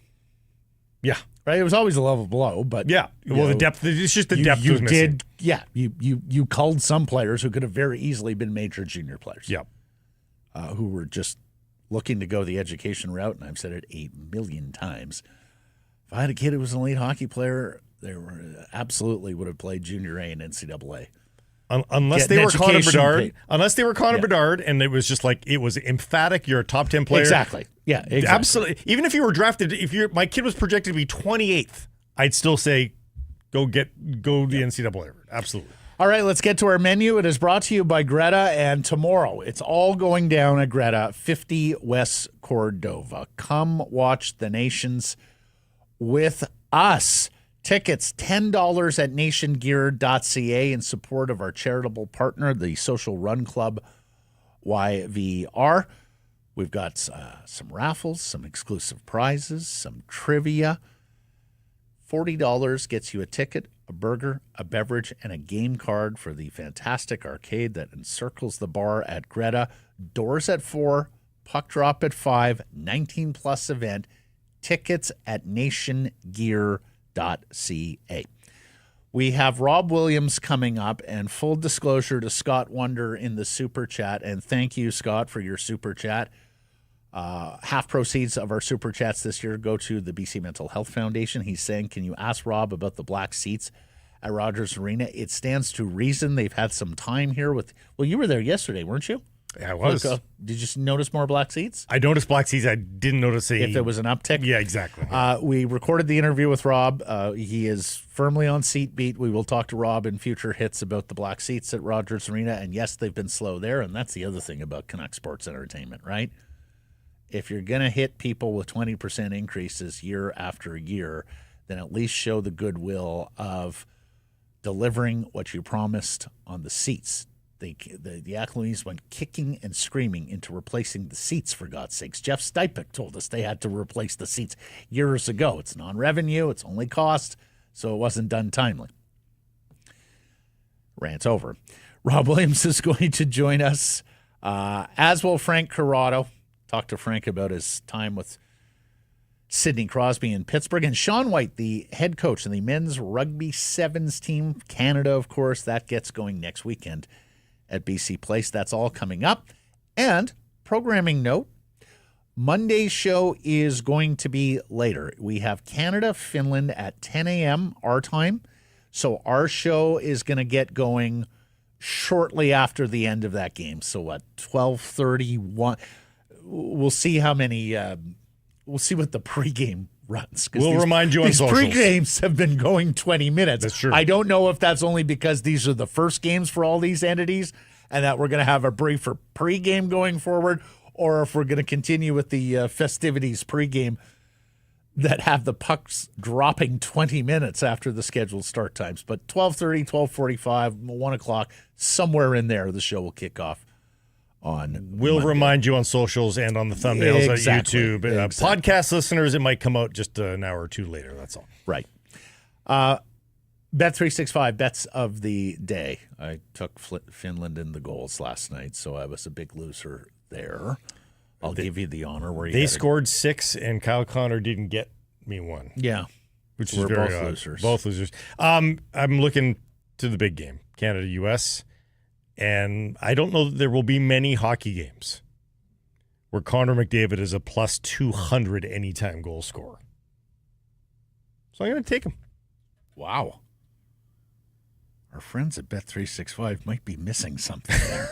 Yeah. Right. It was always a level below, but the depth. It's just the depth. You did. Yeah. You culled some players who could have very easily been major junior players. Yeah. Who were just looking to go the education route, and I've said it 8 million times. If I had a kid who was an elite hockey player, they absolutely would have played junior A and NCAA. Unless they were Connor Bedard, and it was just like it was emphatic. You're a top 10 player. Exactly. Yeah. Exactly. Absolutely. Even if you were drafted, my kid was projected to be 28th, I'd still say go the NCAA. Absolutely. All right, let's get to our menu. It is brought to you by Greta, and tomorrow it's all going down at Greta, 50 West Cordova. Come watch the Nations with us. Tickets, $10 at nationgear.ca in support of our charitable partner, the Social Run Club, YVR. We've got some raffles, some exclusive prizes, some trivia. $40 gets you a ticket, a burger, a beverage, and a game card for the fantastic arcade that encircles the bar at Greta. Doors at 4, puck drop at 5, 19-plus event. Tickets at nationgear.ca. We have Rob Wiliams coming up, and full disclosure to Scott Wonder in the Super Chat, and thank you, Scott, for your Super Chat. Half proceeds of our Super Chats this year go to the BC Mental Health Foundation. He's saying, can you ask Rob about the black seats at Rogers Arena? It stands to reason they've had some time here with, well, you were there yesterday, weren't you? Yeah, I was. Look, did you notice more black seats? I noticed black seats. I didn't notice if there was an uptick. Yeah, exactly. We recorded the interview with Rob. He is firmly on seat beat. We will talk to Rob in future hits about the black seats at Rogers Arena. And yes, they've been slow there. And that's the other thing about Canucks Sports Entertainment, right? If you're going to hit people with 20% increases year after year, then at least show the goodwill of delivering what you promised on the seats. The Athletes went kicking and screaming into replacing the seats, for God's sakes. Jeff Stipek told us they had to replace the seats years ago. It's non-revenue. It's only cost, so it wasn't done timely. Rant's over. Rob Williams is going to join us, as will Frank Corrado. Talk to Frank about his time with Sidney Crosby in Pittsburgh. And Sean White, the head coach of the men's rugby sevens team, Canada, of course, that gets going next weekend at BC Place. That's all coming up. And programming note, Monday's show is going to be later. We have Canada, Finland at 10 a.m. our time. So our show is going to get going shortly after the end of that game. So what, 12:31? We'll see how many, we'll see what the pregame runs. We'll remind you on socials. These pregames have been going 20 minutes. That's true. I don't know if that's only because these are the first games for all these entities and that we're going to have a briefer pregame going forward, or if we're going to continue with the festivities pregame that have the pucks dropping 20 minutes after the scheduled start times. But 12:30, 12:45, 1 o'clock, somewhere in there, the show will kick off. We'll remind you on socials and on the thumbnails at YouTube. Podcast listeners, it might come out just an hour or two later. That's all. Right. Bet365, bets of the day. I took Finland in the goals last night, so I was a big loser there. I'll give you the honor. Where they scored 6, and Kyle Connor didn't get me 1. Yeah, which is very both odd. losers. Both losers. I'm looking to the big game, Canada-US, and I don't know that there will be many hockey games where Connor McDavid is a plus 200 anytime goal scorer. So I'm going to take him. Wow. Our friends at Bet365 might be missing something there.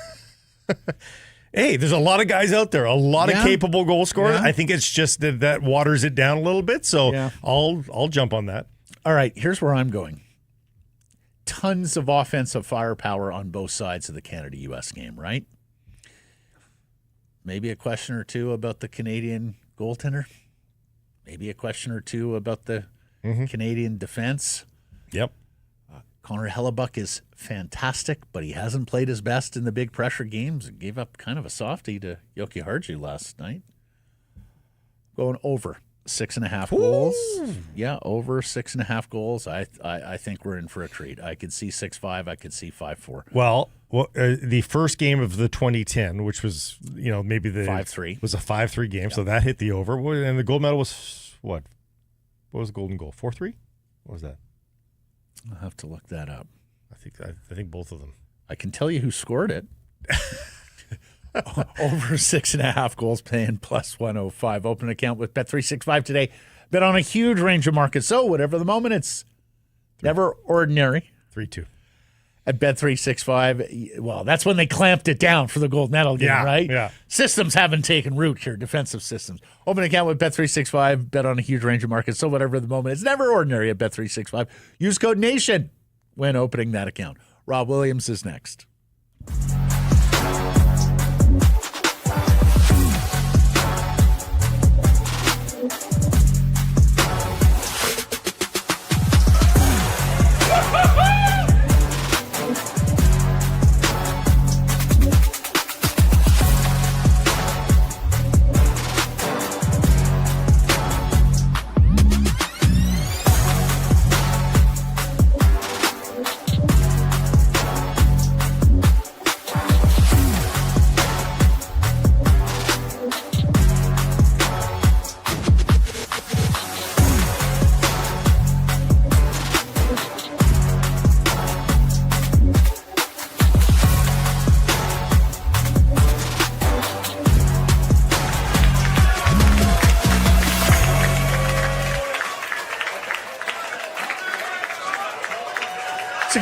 Hey, there's a lot of guys out there, a lot of capable goal scorers. Yeah. I think it's just that waters it down a little bit, so I'll jump on that. All right, here's where I'm going. Tons of offensive firepower on both sides of the Canada-US game, right? Maybe a question or two about the Canadian goaltender. Maybe a question or two about the Canadian defense. Yep. Connor Hellebuck is fantastic, but he hasn't played his best in the big pressure games. He gave up kind of a softie to Yoki Harji last night. Going over 6.5 goals. Yeah, over 6.5 goals. I think we're in for a treat. I could see 6-5. I could see 5-4. Well, the first game of the 2010, which was maybe the 5-3, was a 5-3 game, so that hit the over. And the gold medal was what? What was the golden goal? 4-3? What was that? I'll have to look that up. I think both of them. I can tell you who scored it. Over 6.5 goals, paying plus 105. Open an account with Bet365 today. Bet on a huge range of markets. So whatever the moment, it's never ordinary. 3-2. At Bet365, well, that's when they clamped it down for the gold medal game, right? Yeah. Systems haven't taken root here, defensive systems. Open an account with Bet365, bet on a huge range of markets. So whatever the moment, it's never ordinary at Bet365. Use code NATION when opening that account. Rob Wiliams is next.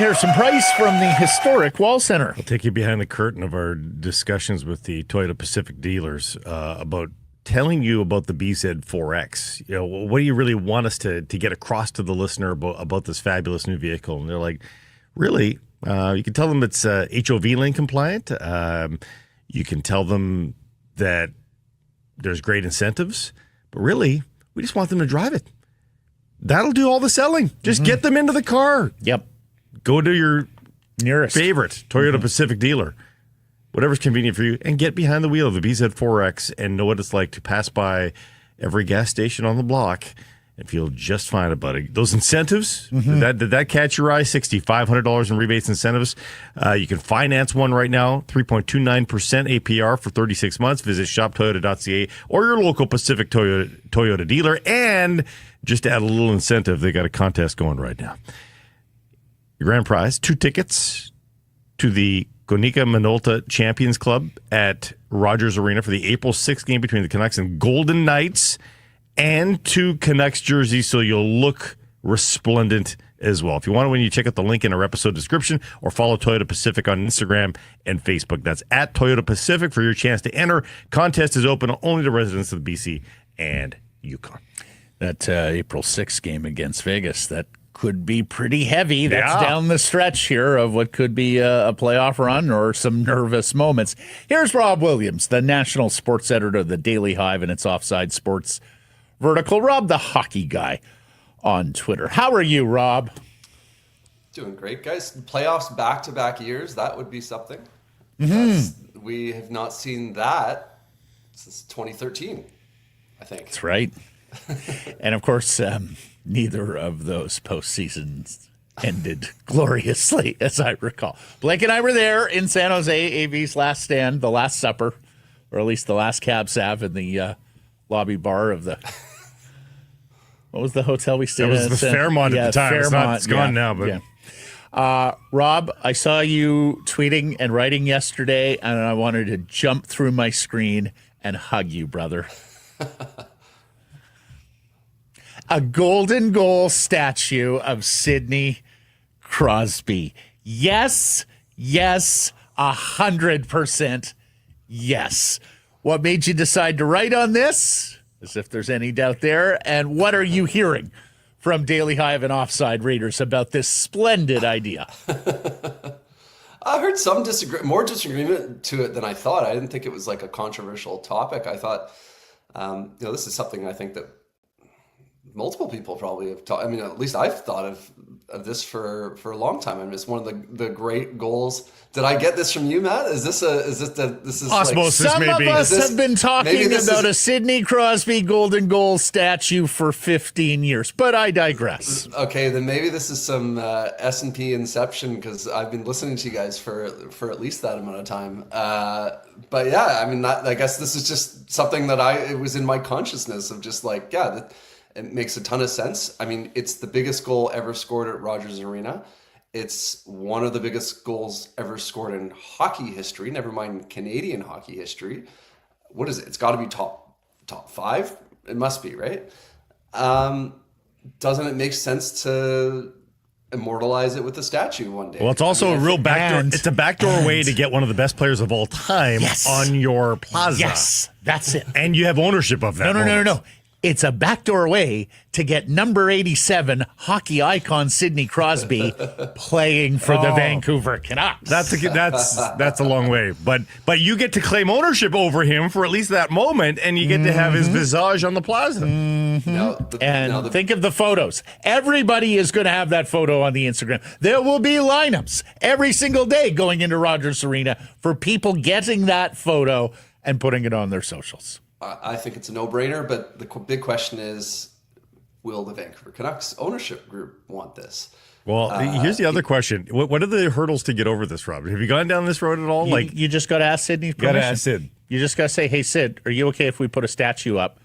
Harrison Price from the historic Wall Center. I'll take you behind the curtain of our discussions with the Toyota Pacific dealers about telling you about the BZ4X. What do you really want us to get across to the listener about this fabulous new vehicle? And they're like, really? You can tell them it's HOV lane compliant. You can tell them that there's great incentives. But really, we just want them to drive it. That'll do all the selling. Just get them into the car. Yep. Go to your nearest favorite Toyota Pacific dealer, whatever's convenient for you, and get behind the wheel of the BZ4X and know what it's like to pass by every gas station on the block and feel just fine about it. Those incentives, did that catch your eye? $6,500 in rebates incentives. You can finance one right now, 3.29% APR for 36 months. Visit shoptoyota.ca or your local Pacific Toyota dealer. And just to add a little incentive, they got a contest going right now. Your grand prize, 2 tickets to the Konica Minolta Champions Club at Rogers Arena for the April 6th game between the Canucks and Golden Knights, and 2 Canucks jerseys so you'll look resplendent as well. If you want to win, you check out the link in our episode description or follow Toyota Pacific on Instagram and Facebook. That's at Toyota Pacific for your chance to enter. Contest is open only to residents of the BC and Yukon. That April 6th game against Vegas, that could be pretty heavy. That's down the stretch here of what could be a playoff run or some nervous moments. Here's Rob Wiliams, the national sports editor of the Daily Hive and its Offside Sports vertical. Rob, the hockey guy on Twitter. How are you, Rob? Doing great, guys. Playoffs back-to-back years, that would be something. We have not seen that since 2013, I think. That's right. And, of course, neither of those postseasons ended gloriously, as I recall. Blake and I were there in San Jose, AV's last stand, the Last Supper, or at least the last cab sav in the lobby bar of the. What was the hotel we stayed at? It was the Fairmont at the time. Fairmont, It's gone now, but. Yeah. Rob, I saw you tweeting and writing yesterday, and I wanted to jump through my screen and hug you, brother. A golden goal statue of Sidney Crosby. Yes, 100% yes. What made you decide to write on this? As if there's any doubt there. And what are you hearing from Daily Hive and Offside readers about this splendid idea? I heard some more disagreement to it than I thought. I didn't think it was like a controversial topic. I thought, this is something I think that multiple people probably have taught. I mean, at least I've thought of this for a long time. I mean, it's one of the great goals. Did I get this from you, Matt? Is this osmosis? Some of us have been talking about a Sidney Crosby golden goal statue for 15 years, but I digress. Okay, then maybe this is some S&P inception, because I've been listening to you guys for at least that amount of time. But yeah, I mean, I guess this is just something that it was in my consciousness of just like, it makes a ton of sense. I mean, it's the biggest goal ever scored at Rogers Arena. It's one of the biggest goals ever scored in hockey history, never mind Canadian hockey history. What is it? It's got to be top 5. It must be, right? Doesn't it make sense to immortalize it with a statue one day? Well, it's also a real backdoor. It's a backdoor way to get one of the best players of all time on your plaza. Yes, that's it. And you have ownership of that. No. It's a backdoor way to get number 87 hockey icon Sidney Crosby playing for the Vancouver Canucks. That's a long way, but you get to claim ownership over him for at least that moment, and you get to have his visage on the plaza. Think of the photos. Everybody is going to have that photo on the Instagram. There will be lineups every single day going into Rogers Arena for people getting that photo and putting it on their socials. I think it's a no-brainer, but the big question is, will the Vancouver Canucks ownership group want this? Well, here's the other question. What are the hurdles to get over this, Rob? Have you gone down this road at all? You just got to ask Sidney's permission. Got to ask Sid. You just got to say, hey, Sid, are you okay if we put a statue up?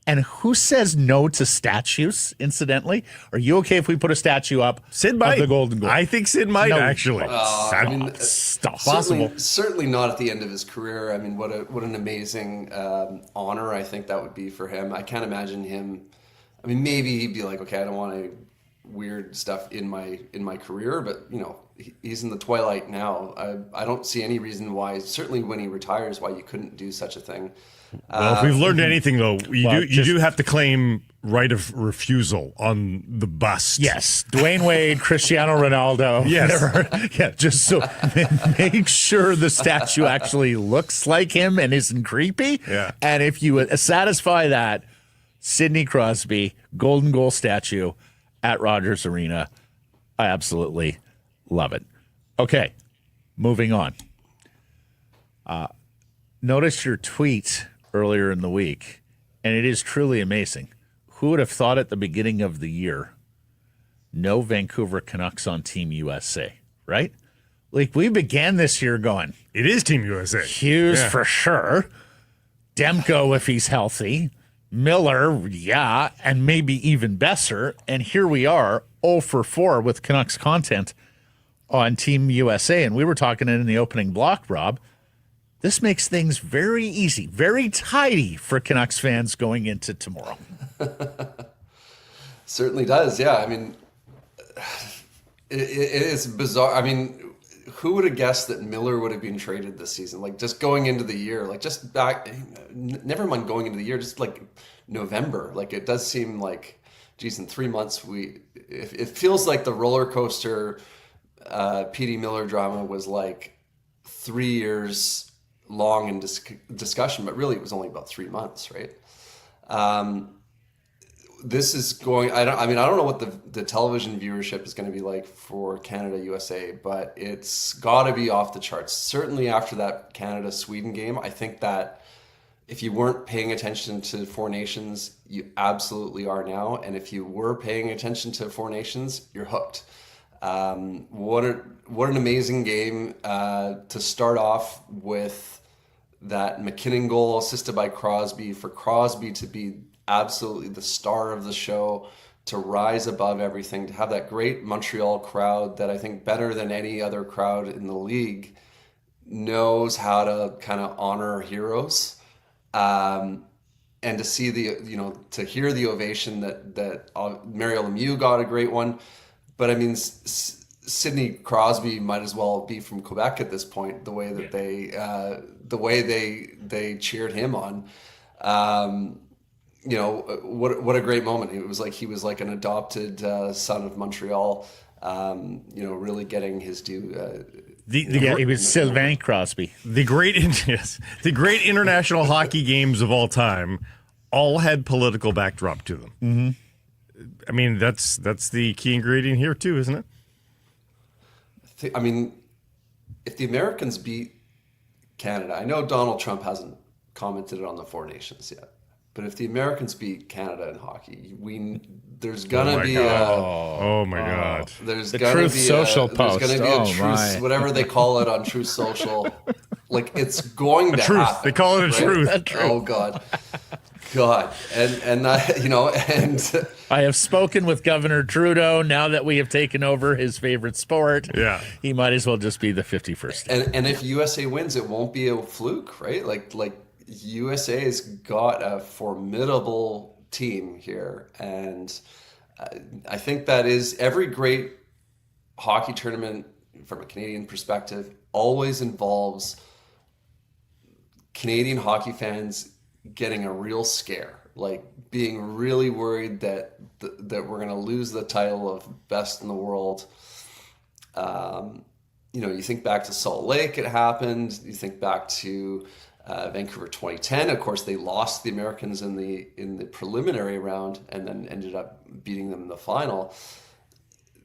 And who says no to statues, incidentally? Are you okay if we put a statue up Sid might. of the golden goal? I think Sid might, actually. Possible. Certainly not at the end of his career. I mean, what an amazing honor I think that would be for him. I can't imagine him. I mean, maybe he'd be like, okay, I don't want any weird stuff in my career, but he's in the twilight now. I don't see any reason why, certainly when he retires, why you couldn't do such a thing. Well, if we've learned anything, though, you do have to claim right of refusal on the bust. Yes, Dwayne Wade, Cristiano Ronaldo. Yes, just so make sure the statue actually looks like him and isn't creepy. Yeah, and if you satisfy that, Sidney Crosby golden goal statue at Rogers Arena, I absolutely love it. Okay, moving on. Notice your tweet earlier in the week, and it is truly amazing. Who would have thought at the beginning of the year, no Vancouver Canucks on Team USA, right? Like, we began this year going, it is Team USA. Hughes for sure. Demko if he's healthy. Miller, and maybe even Besser. And here we are, 0 for 4 with Canucks content on Team USA. And we were talking in the opening block, Rob. This makes things very easy, very tidy for Canucks fans going into tomorrow. Certainly does, yeah. I mean, it is bizarre. I mean, who would have guessed that Miller would have been traded this season? Like, just going into the year, like, just back, never mind going into the year, just like November. Like, it does seem like, geez, in 3 months, it feels like the roller coaster P.D. Miller drama was like 3 years long in discussion, but really it was only about 3 months, right? This is going, I don't know what the television viewership is going to be like for Canada USA, but it's got to be off the charts. Certainly after that Canada-Sweden game, I think that if you weren't paying attention to Four Nations, you absolutely are now. And if you were paying attention to Four Nations, you're hooked. What an amazing game to start off with that McKinnon goal assisted by Crosby, for Crosby to be absolutely the star of the show, to rise above everything, to have that great Montreal crowd that I think better than any other crowd in the league knows how to kind of honor heroes. And to see to hear the ovation that Mario Lemieux got a great one. But I mean, Sidney Crosby might as well be from Quebec at this point, the way that they cheered him on. What a great moment. It was like he was like an adopted son of Montreal, really getting his due. It was Sylvain Crosby. The great international hockey games of all time all had political backdrop to them. Mm-hmm. I mean, that's the key ingredient here too, isn't it? I mean, if the Americans beat Canada, I know Donald Trump hasn't commented on the Four Nations yet, but if the Americans beat Canada in hockey, there's gonna be God. There's the gonna Truth be Social post. There's gonna be a Truth, whatever they call it on Truth Social. Like, it's going to truth. happen. They call it a truth. Oh God. And I have spoken with Governor Trudeau. Now that we have taken over his favorite sport, he might as well just be the 51st. And if USA wins, it won't be a fluke, right? Like USA's got a formidable team here, and I think that is every great hockey tournament from a Canadian perspective always involves Canadian hockey fans getting a real scare, like being really worried that we're going to lose the title of best in the world. You think back to Salt Lake, it happened. You think back to Vancouver 2010. Of course, they lost the Americans in the preliminary round and then ended up beating them in the final.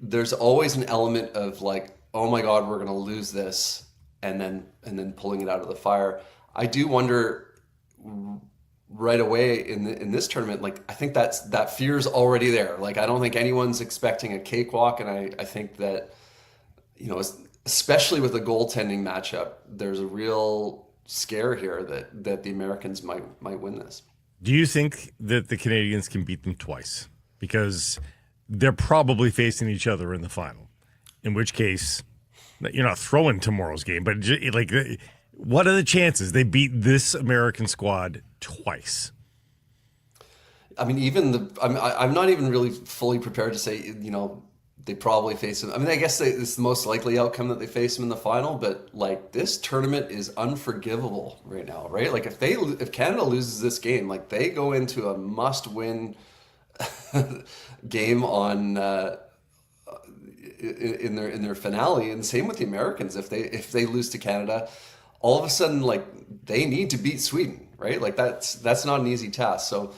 There's always an element of like, oh my God, we're going to lose this, and then pulling it out of the fire. I do wonder right away in this tournament, like, I think that fear's already there. Like, I don't think anyone's expecting a cakewalk, and I think that, especially with the goaltending matchup, there's a real scare here that the Americans might win this. Do you think that the Canadians can beat them twice? Because they're probably facing each other in the final, in which case you're not throwing tomorrow's game, but like, what are the chances they beat this American squad twice? I mean, I'm not even really fully prepared to say, they probably face him. I mean, I guess it's the most likely outcome that they face him in the final, but like, this tournament is unforgivable right now, right? Like, if Canada loses this game, like, they go into a must-win game on in their finale, and same with the Americans. If they lose to Canada, all of a sudden, like, they need to beat Sweden, right? Like, that's not an easy task. So,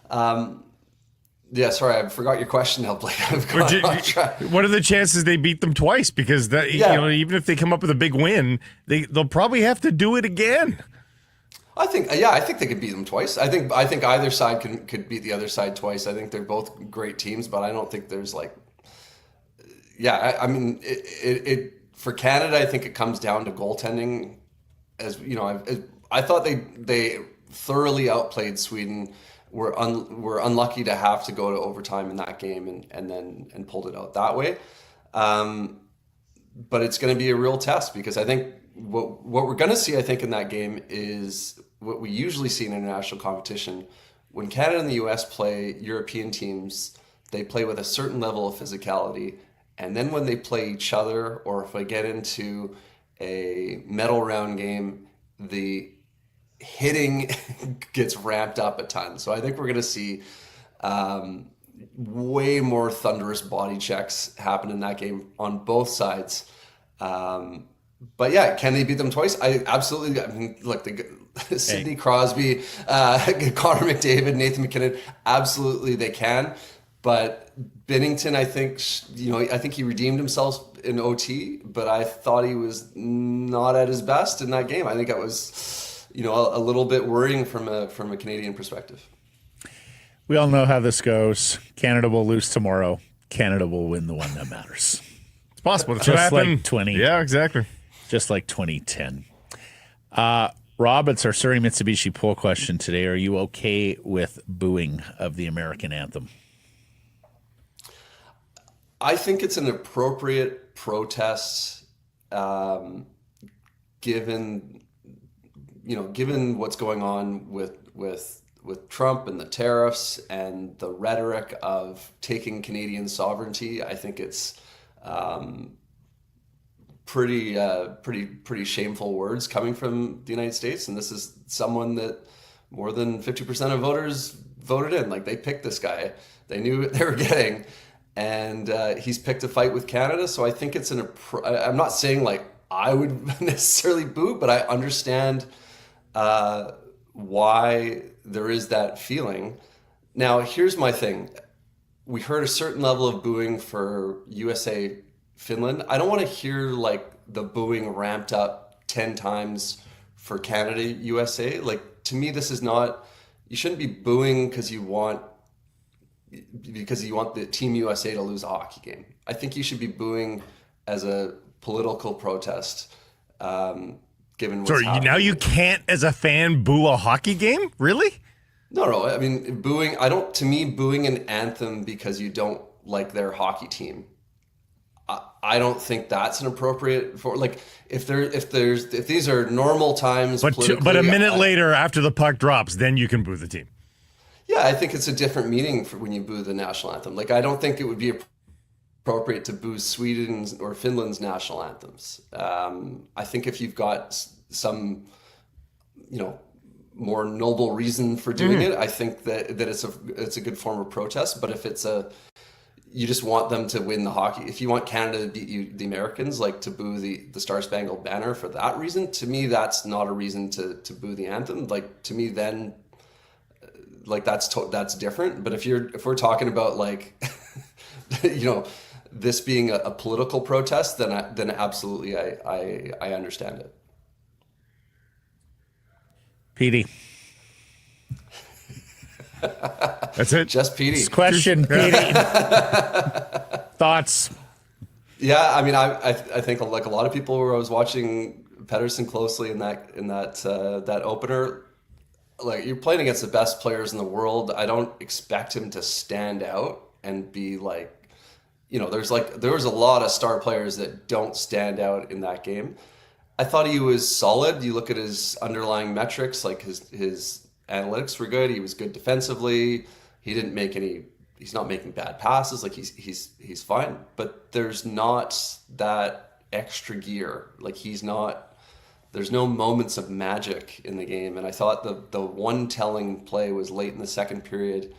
sorry, I forgot your question now, Blake. What are the chances they beat them twice? Because even if they come up with a big win, they'll probably have to do it again. I think they could beat them twice. I think either side could beat the other side twice. I think they're both great teams, but I don't think there's like, I mean, it for Canada, I think it comes down to goaltending. As you know, I thought they thoroughly outplayed Sweden. Were unlucky to have to go to overtime in that game and pulled it out that way. But it's going to be a real test, because I think what we're going to see, I think, in that game is what we usually see in international competition. When Canada and the US play European teams, they play with a certain level of physicality. And then when they play each other, or if they get into a medal round game, the hitting gets ramped up a ton. So I think we're going to see way more thunderous body checks happen in that game on both sides. But yeah, can they beat them twice? I mean, look, Sidney Crosby, Connor McDavid, Nathan McKinnon, absolutely they can. But Binnington, I think he redeemed himself in OT, but I thought he was not at his best in that game. I think that was, a little bit worrying from a Canadian perspective. We all know how this goes. Canada will lose tomorrow. Canada will win the one that matters. It's possible. Just like 20. Yeah, exactly. Just like 2010. Rob, it's our Surrey Mitsubishi poll question today. Are you okay with booing of the American anthem? I think it's an appropriate protest, given what's going on with Trump and the tariffs and the rhetoric of taking Canadian sovereignty. I think it's pretty shameful words coming from the United States, and this is someone that more than 50% of voters voted in. Like, they picked this guy, they knew what they were getting, and he's picked a fight with Canada. So I think it's I'm not saying like I would necessarily boo, but I understand why there is that feeling. Now, here's my thing. We heard a certain level of booing for USA Finland. I don't want to hear like the booing ramped up 10 times for Canada USA. Like, to me, this is not, you shouldn't be booing because you want the Team USA to lose a hockey game. I think you should be booing as a political protest, given what's happening. Now you can't, as a fan, boo a hockey game? Really? No. I mean, booing an anthem because you don't like their hockey team, I don't think that's an appropriate for, like, if these are normal times. But a minute later, after the puck drops, then you can boo the team. Yeah, I think it's a different meaning for when you boo the national anthem. Like, I don't think it would be appropriate to boo Sweden's or Finland's national anthems. I think if you've got some, more noble reason for doing it, I think that it's a good form of protest. But if you just want them to win the hockey, if you want Canada to beat the Americans, like, to boo the Star Spangled Banner for that reason, to me this not a reason to boo the anthem. Like, to me, then, like, that's different. But if we're talking about, like, this being a political protest, then absolutely I understand it. PD. That's it. Just PD. Question, PD. Thoughts? Yeah, I mean, I think, like a lot of people, where I was watching Pettersson closely in that opener, like, you're playing against the best players in the world. I don't expect him to stand out and be like, there was a lot of star players that don't stand out in that game. I thought he was solid. You look at his underlying metrics, like his analytics were good. He was good defensively. He's not making bad passes. Like, he's fine, but there's not that extra gear. Like, there's no moments of magic in the game. And I thought the one telling play was late in the second period.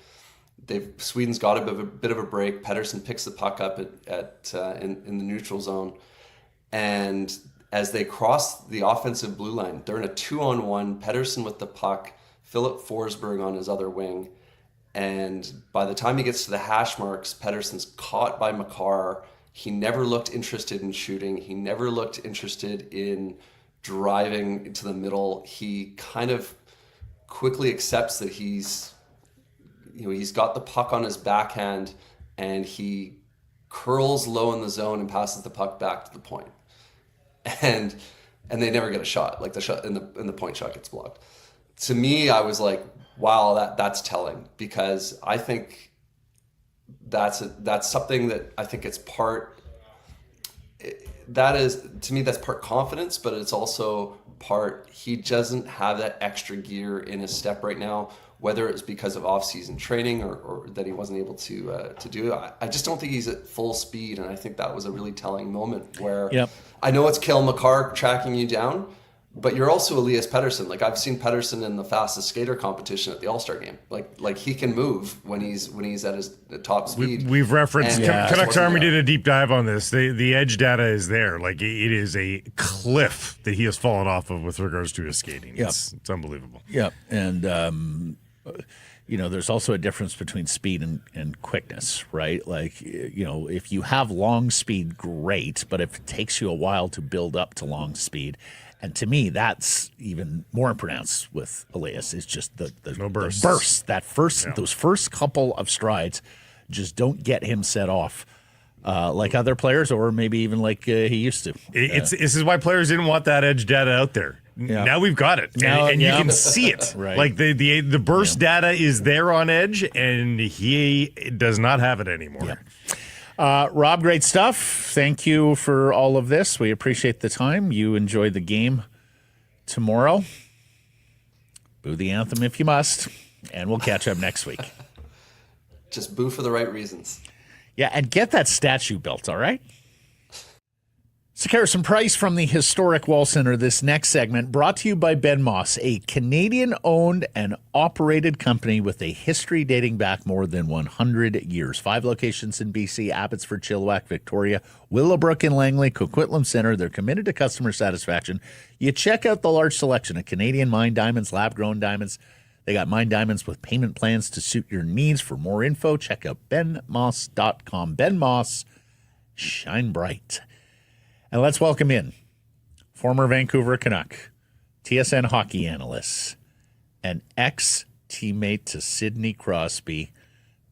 Sweden's got a bit of a break. Pettersson picks the puck up in the neutral zone, and as they cross the offensive blue line, they're in a 2-on-1. Pettersson with the puck, Philip Forsberg on his other wing, and by the time he gets to the hash marks, Pettersson's caught by Makar. He never looked interested in shooting. He never looked interested in driving into the middle. He kind of quickly accepts that he's got the puck on his backhand, and he curls low in the zone and passes the puck back to the point. And they never get a shot. Like, the shot in the point shot gets blocked. To me, I was like, wow, that's telling, because I think that's something that I think it's part. That is, to me, that's part confidence, but it's also part, he doesn't have that extra gear in his step right now, whether it's because of off-season training or that he wasn't able to do it. I just don't think he's at full speed, and I think that was a really telling moment where, Yep. I know it's Cale Makar tracking you down, but you're also Elias Pettersson. Like, I've seen Pettersson in the fastest skater competition at the All-Star game. Like he can move when he's at his top speed. We've referenced And Canucks Army did a deep dive on this. The edge data is there. Like, it is a cliff that he has fallen off of with regards to his skating. Yep. It's unbelievable. Yeah, and there's also a difference between speed and quickness, right? Like, if you have long speed, great, but if it takes you a while to build up to long speed, and to me, that's even more pronounced with Elias. It's just the burst. Those first couple of strides just don't get him set off like other players, or maybe even like he used to. This is why players didn't want that edge data out there. Yeah. Now we've got it, Now- and yeah. you can see it. Right. Like the burst data is there on Edge, and he does not have it anymore. Rob, great stuff. Thank you for all of this. We appreciate the time. You enjoy the game tomorrow. Boo the anthem if you must, and we'll catch up next week. Just boo for the right reasons. Yeah, and get that statue built, all right? Sakaris and Price from the historic Wall Center. This next segment brought to you by Ben Moss, a Canadian-owned and operated company with a history dating back more than 100 years. 5 locations in BC, Abbotsford, Chilliwack, Victoria, Willowbrook and Langley, Coquitlam Center. They're committed to customer satisfaction. You check out the large selection of Canadian mined diamonds, lab-grown diamonds. They got mined diamonds with payment plans to suit your needs. For more info, check out benmoss.com. Ben Moss, shine bright. And let's welcome in former Vancouver Canuck, TSN hockey analyst, and ex-teammate to Sidney Crosby,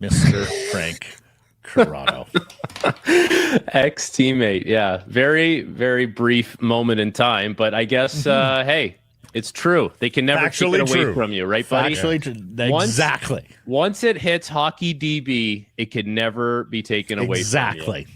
Mr. Frank Corrado. Ex-teammate, yeah. Very, very brief moment in time, but I guess, hey, it's true. They can never take it away from you, right, buddy? Exactly. Once it hits hockey DB, it can never be taken away from you. Exactly.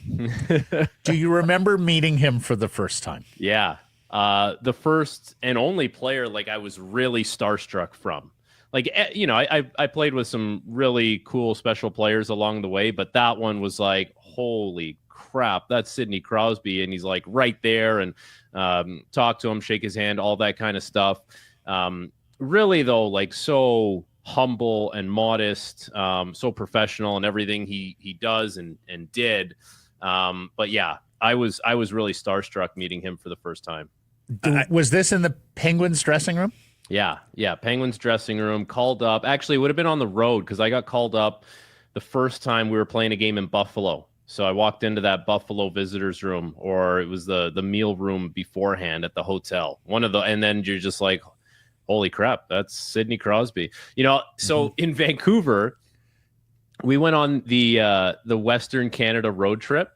Do you remember meeting him for the first time? Yeah. The first and only player like I was really starstruck from. Like, you know, I played with some really cool special players along the way, but that one was like, holy crap, that's Sidney Crosby. And he's like right there, and talk to him, shake his hand, all that kind of stuff. Really, though, like so humble and modest, so professional in everything he does and did. But yeah, I was really starstruck meeting him for the first time. Was this in the Penguins dressing room? Yeah. Penguins dressing room, called up. Actually, it would have been on the road because I got called up the first time we were playing a game in Buffalo. So I walked into that Buffalo visitors room, or it was the meal room beforehand at the hotel. And then you're just like, holy crap, that's Sidney Crosby. You know, so in Vancouver, we went on the Western Canada road trip,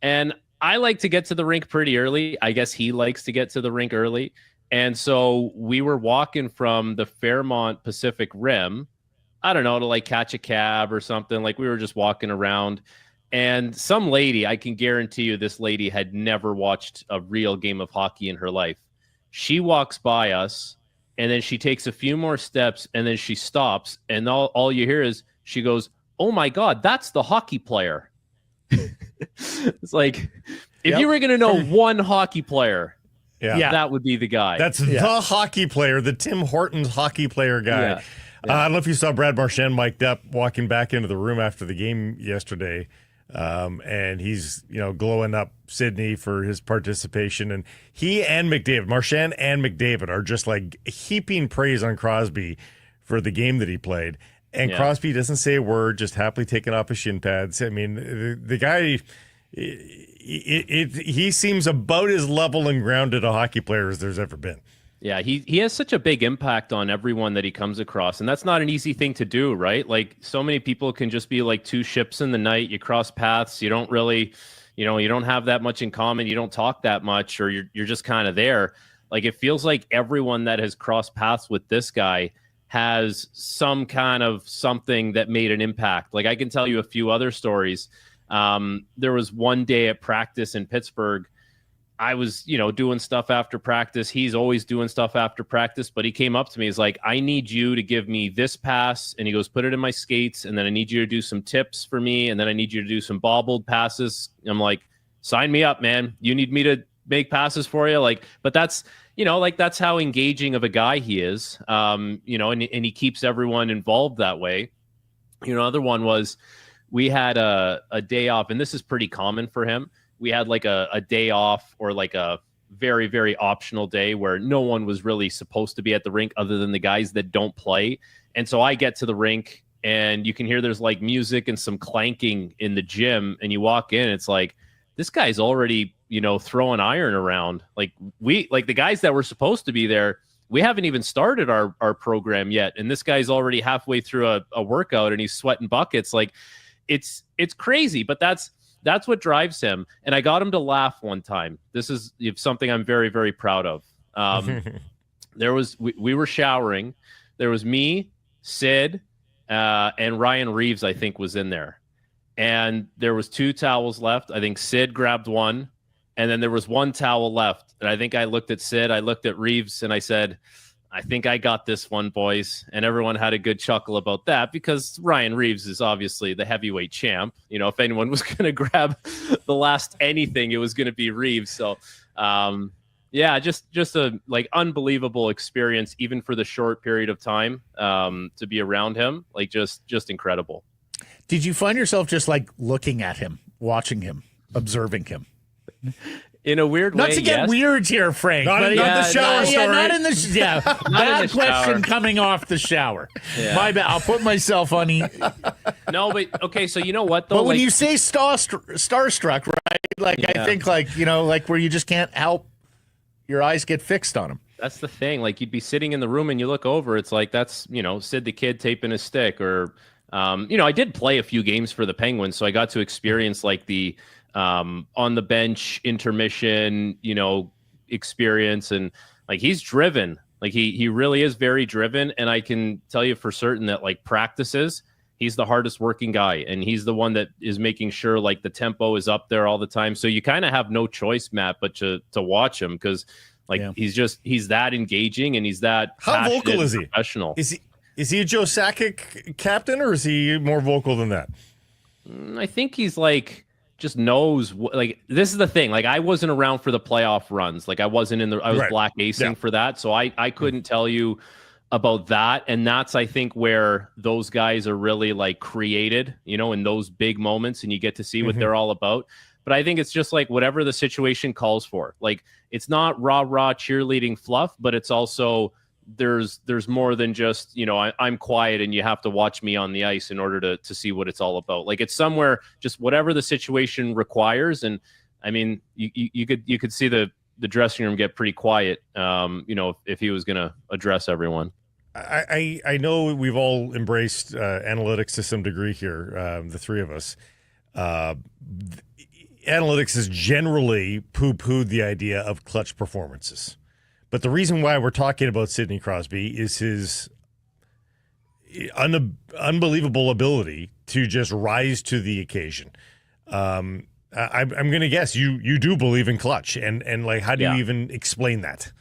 and I like to get to the rink pretty early. I guess he likes to get to the rink early. And so we were walking from the Fairmont Pacific Rim, I don't know, to like catch a cab or something. Like we were just walking around, and some lady, I can guarantee you this lady had never watched a real game of hockey in her life. She walks by us, and then she takes a few more steps, and then she stops, and all you hear is she goes, "Oh my God, that's the hockey player." It's like, if you were going to know one hockey player, that would be the guy. That's the hockey player, the Tim Hortons hockey player guy. Yeah. I don't know if you saw Brad Marchand mic'd up walking back into the room after the game yesterday. And he's, glowing up Sidney for his participation. And he and McDavid, Marchand and McDavid, are just like heaping praise on Crosby for the game that he played. And Crosby doesn't say a word, just happily taking off his shin pads. I mean, the guy, he seems about as level and grounded a hockey player as there's ever been. Yeah, he has such a big impact on everyone that he comes across, and that's not an easy thing to do, right? Like, so many people can just be like two ships in the night. You cross paths, you don't really, you don't have that much in common, you don't talk that much, or you're just kind of there. Like, it feels like everyone that has crossed paths with this guy has some kind of something that made an impact. Like, I can tell you a few other stories. There was one day at practice in Pittsburgh. I was, doing stuff after practice. He's always doing stuff after practice, but he came up to me. He's like, "I need you to give me this pass." And he goes, "Put it in my skates. And then I need you to do some tips for me. And then I need you to do some bobbled passes." I'm like, "Sign me up, man. You need me to make passes for you." Like, but that's, that's how engaging of a guy he is. And he keeps everyone involved that way. Another one was, we had a day off, and this is pretty common for him. We had like a day off, or like a very, very optional day where no one was really supposed to be at the rink other than the guys that don't play. And so I get to the rink, and you can hear there's like music and some clanking in the gym. And you walk in, it's like, this guy's already, throwing iron around. Like the guys that were supposed to be there, we haven't even started our program yet. And this guy's already halfway through a workout, and he's sweating buckets. Like, it's crazy, but that's what drives him. And I got him to laugh one time. This is something I'm very, very proud of. We were showering. There was me, Sid, and Ryan Reeves, I think, was in there. And there was 2 towels left. I think Sid grabbed one, and then there was 1 towel left. And I think I looked at Sid, I looked at Reeves, and I said, I think I got this one, boys. And everyone had a good chuckle about that because Ryan Reeves is obviously the heavyweight champ. You know, if anyone was going to grab the last anything, it was going to be Reeves. So, yeah, just a unbelievable experience, even for the short period of time to be around him. Like just incredible. Did you find yourself just like looking at him, watching him, observing him? In a weird way, not to get weird here, Frank. Not the shower story. Not in the bad question coming off the shower. Yeah. My bad. I'll put myself on. No, but okay. So you know what though? But when you say starstruck, right? Like I think like where you just can't help your eyes get fixed on him. That's the thing. Like you'd be sitting in the room and you look over. It's like that's Sid the Kid taping his stick, or I did play a few games for the Penguins, so I got to experience like the on the bench intermission, experience. And like, he's driven, like he really is very driven. And I can tell you for certain that like practices, he's the hardest working guy. And he's the one that is making sure like the tempo is up there all the time. So you kind of have no choice, Matt, but to watch him. Cause like, he's that engaging and he's that how vocal is he? Professional. Is he a Joe Sakic captain, or is he more vocal than that? I think he's like, just knows like this is the thing. Like I wasn't around for the playoff runs. Like I wasn't I was black acing for that. So I couldn't tell you about that. And that's, I think, where those guys are really like created, in those big moments, and you get to see what they're all about. But I think it's just like whatever the situation calls for. Like it's not rah cheerleading fluff, but it's also there's more than just, I'm quiet and you have to watch me on the ice in order to see what it's all about. Like it's somewhere, just whatever the situation requires. And I mean, you could see the dressing room get pretty quiet, if he was going to address everyone. I know we've all embraced analytics to some degree here, the three of us. Analytics has generally poo-pooed the idea of clutch performances. But the reason why we're talking about Sidney Crosby is his unbelievable ability to just rise to the occasion. I'm going to guess you do believe in clutch, and like, how do you even explain that?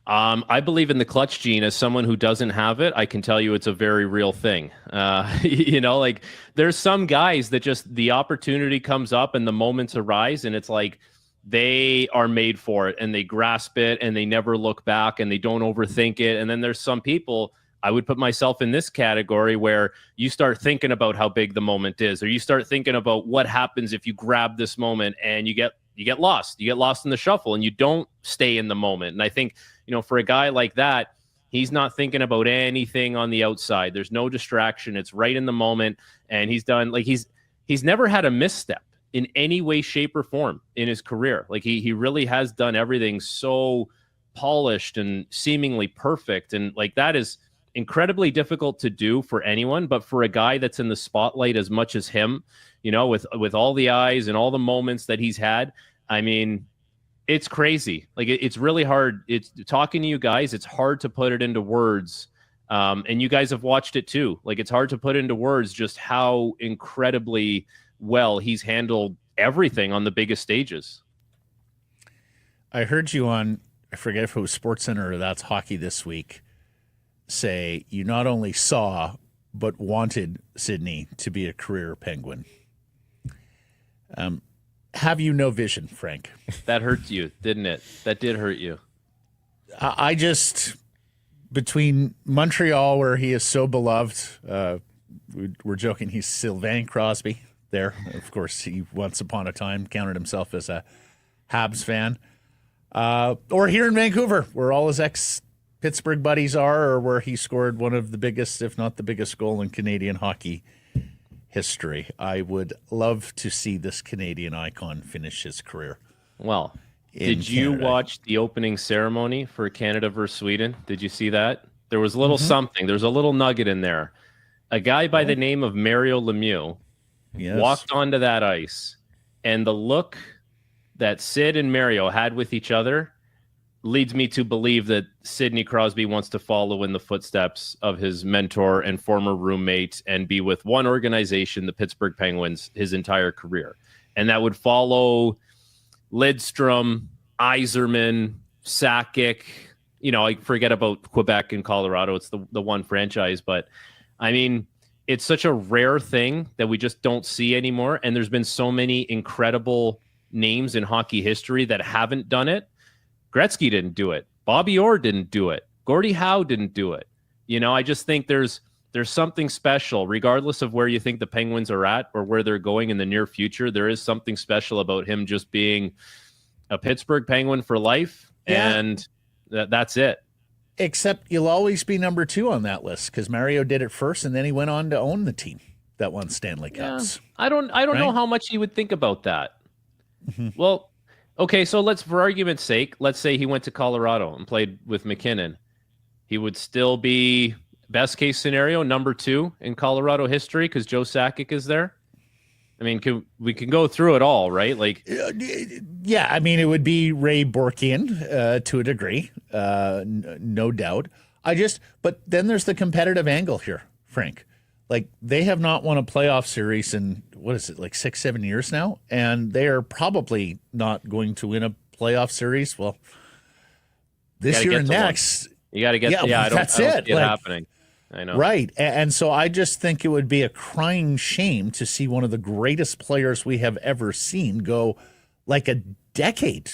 I believe in the clutch gene. As someone who doesn't have it, I can tell you it's a very real thing. Like there's some guys that just the opportunity comes up and the moments arise, and it's like, they are made for it and they grasp it and they never look back and they don't overthink it. And then there's some people, I would put myself in this category, where you start thinking about how big the moment is, or you start thinking about what happens if you grab this moment, and you get lost. You get lost in the shuffle and you don't stay in the moment. And I think, for a guy like that, he's not thinking about anything on the outside. There's no distraction. It's right in the moment. And he's done, like, he's never had a misstep in any way, shape, or form in his career. Like he really has done everything so polished and seemingly perfect. And like, that is incredibly difficult to do for anyone, but for a guy that's in the spotlight as much as him, with all the eyes and all the moments that he's had, I mean, it's crazy. Like it's really hard. It's talking to you guys. It's hard to put it into words. And you guys have watched it too. Like it's hard to put into words just how incredibly well he's handled everything on the biggest stages. I heard you on, I forget if it was SportsCenter or That's Hockey This Week, say you not only saw but wanted Sidney to be a career Penguin. Have you no vision, Frank? That hurt you, didn't it? That did hurt you. I just, between Montreal, where he is so beloved, we're joking he's Sylvain Crosby there. Of course, he once upon a time counted himself as a Habs fan. Or here in Vancouver, where all his ex-Pittsburgh buddies are, or where he scored one of the biggest, if not the biggest, goal in Canadian hockey history. I would love to see this Canadian icon finish his career. Well, did you watch the opening ceremony for Canada versus Sweden? Did you see that? There was a little something. There's a little nugget in there. A guy by the name of Mario Lemieux walked onto that ice, and the look that Sid and Mario had with each other, leads me to believe that Sidney Crosby wants to follow in the footsteps of his mentor and former roommate and be with one organization, the Pittsburgh Penguins, his entire career. And that would follow Lidstrom, Yzerman, Sakic. I forget about Quebec and Colorado. It's the one franchise. But, I mean, it's such a rare thing that we just don't see anymore. And there's been so many incredible names in hockey history that haven't done it. Gretzky didn't do it. Bobby Orr didn't do it. Gordie Howe didn't do it. I just think there's something special, regardless of where you think the Penguins are at or where they're going in the near future. There is something special about him just being a Pittsburgh Penguin for life, and that's it. Except you'll always be number 2 on that list because Mario did it first, and then he went on to own the team that won Stanley Cups. I don't know how much he would think about that. Mm-hmm. Well, okay, so for argument's sake, let's say he went to Colorado and played with McKinnon. He would still be, best case scenario, number 2 in Colorado history because Joe Sakic is there. I mean, we can go through it all, right? Yeah, I mean, it would be Ray Borkian to a degree, no doubt. But then there's the competitive angle here, Frank. They have not won a playoff series in, 6-7 years now, and they are probably not going to win a playoff series. Well, this year and next. You got to get I don't see it happening. I know. Right. And so I just think it would be a crying shame to see one of the greatest players we have ever seen go a decade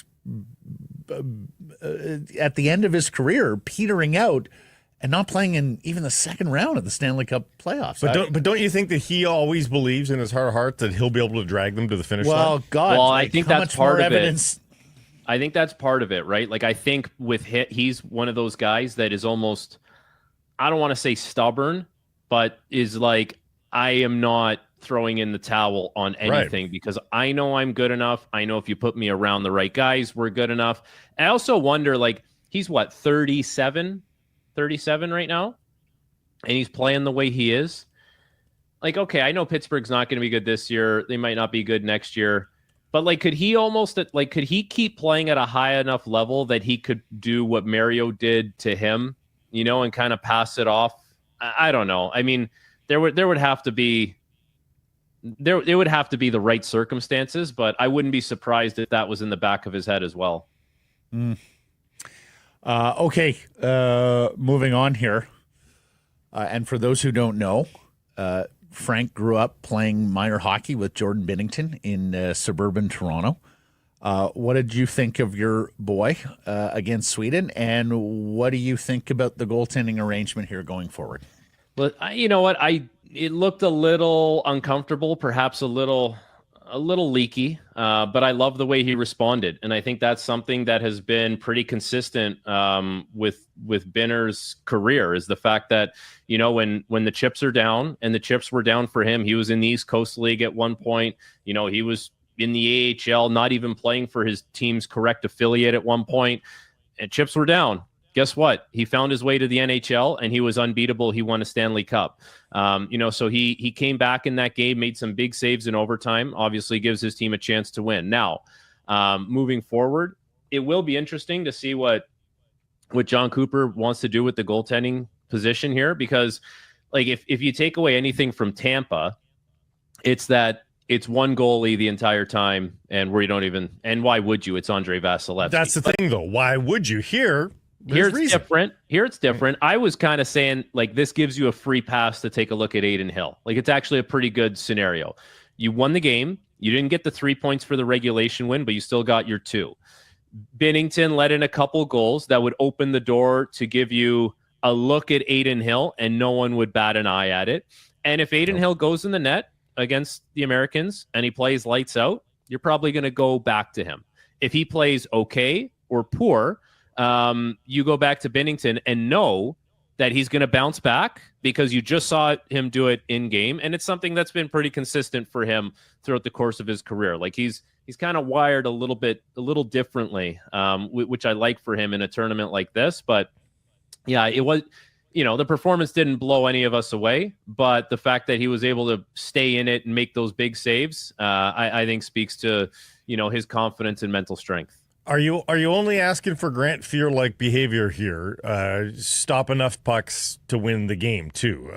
at the end of his career, petering out and not playing in even the second round of the Stanley Cup playoffs. But don't you think that he always believes in his heart of hearts that he'll be able to drag them to the finish line? Well, God, I think that's part of it. I think that's part of it, right? I think with he's one of those guys that is almost, I don't want to say stubborn, but is I am not throwing in the towel on anything because I know I'm good enough. I know if you put me around the right guys, we're good enough. I also wonder, he's 37 right now, and he's playing the way he is. Okay, I know Pittsburgh's not going to be good this year. They might not be good next year. But could he keep playing at a high enough level that he could do what Mario did to him, and kind of pass it off? I don't know. I mean, there would have to be the right circumstances, but I wouldn't be surprised if that was in the back of his head as well. Okay, moving on here. And for those who don't know, Frank grew up playing minor hockey with Jordan Binnington in suburban Toronto. What did you think of your boy against Sweden, and what do you think about the goaltending arrangement here going forward? Well, you know what? It looked a little uncomfortable, perhaps a little leaky, but I love the way he responded, and I think that's something that has been pretty consistent with Binner's career, is the fact that when the chips are down, and the chips were down for him. He was in the East Coast League at one point. He was in the AHL, not even playing for his team's correct affiliate at one point, and chips were down. Guess what? He found his way to the NHL, and he was unbeatable. He won a Stanley Cup. So he came back in that game, made some big saves in overtime, obviously gives his team a chance to win. Now, moving forward, it will be interesting to see what Jon Cooper wants to do with the goaltending position here, because if you take away anything from Tampa, it's that it's one goalie the entire time, and why would you? It's Andrei Vasilevsky. That's the thing, though. Why would you? Here it's different. Here it's different. I was kind of saying, this gives you a free pass to take a look at Adin Hill. It's actually a pretty good scenario. You won the game. You didn't get the 3 points for the regulation win, but you still got your 2. Binnington let in a couple goals that would open the door to give you a look at Adin Hill, and no one would bat an eye at it. And if Adin Hill goes in the net against the Americans and he plays lights out, you're probably going to go back to him. If he plays okay or poor, you go back to Binnington and know that he's going to bounce back because you just saw him do it in game. And it's something that's been pretty consistent for him throughout the course of his career. He's kind of wired a little differently, which I like for him in a tournament like this. But yeah, it was, the performance didn't blow any of us away, but the fact that he was able to stay in it and make those big saves, I think speaks to, his confidence and mental strength. Are you only asking for Grant Fuhr-like behavior here? Stop enough pucks to win the game too.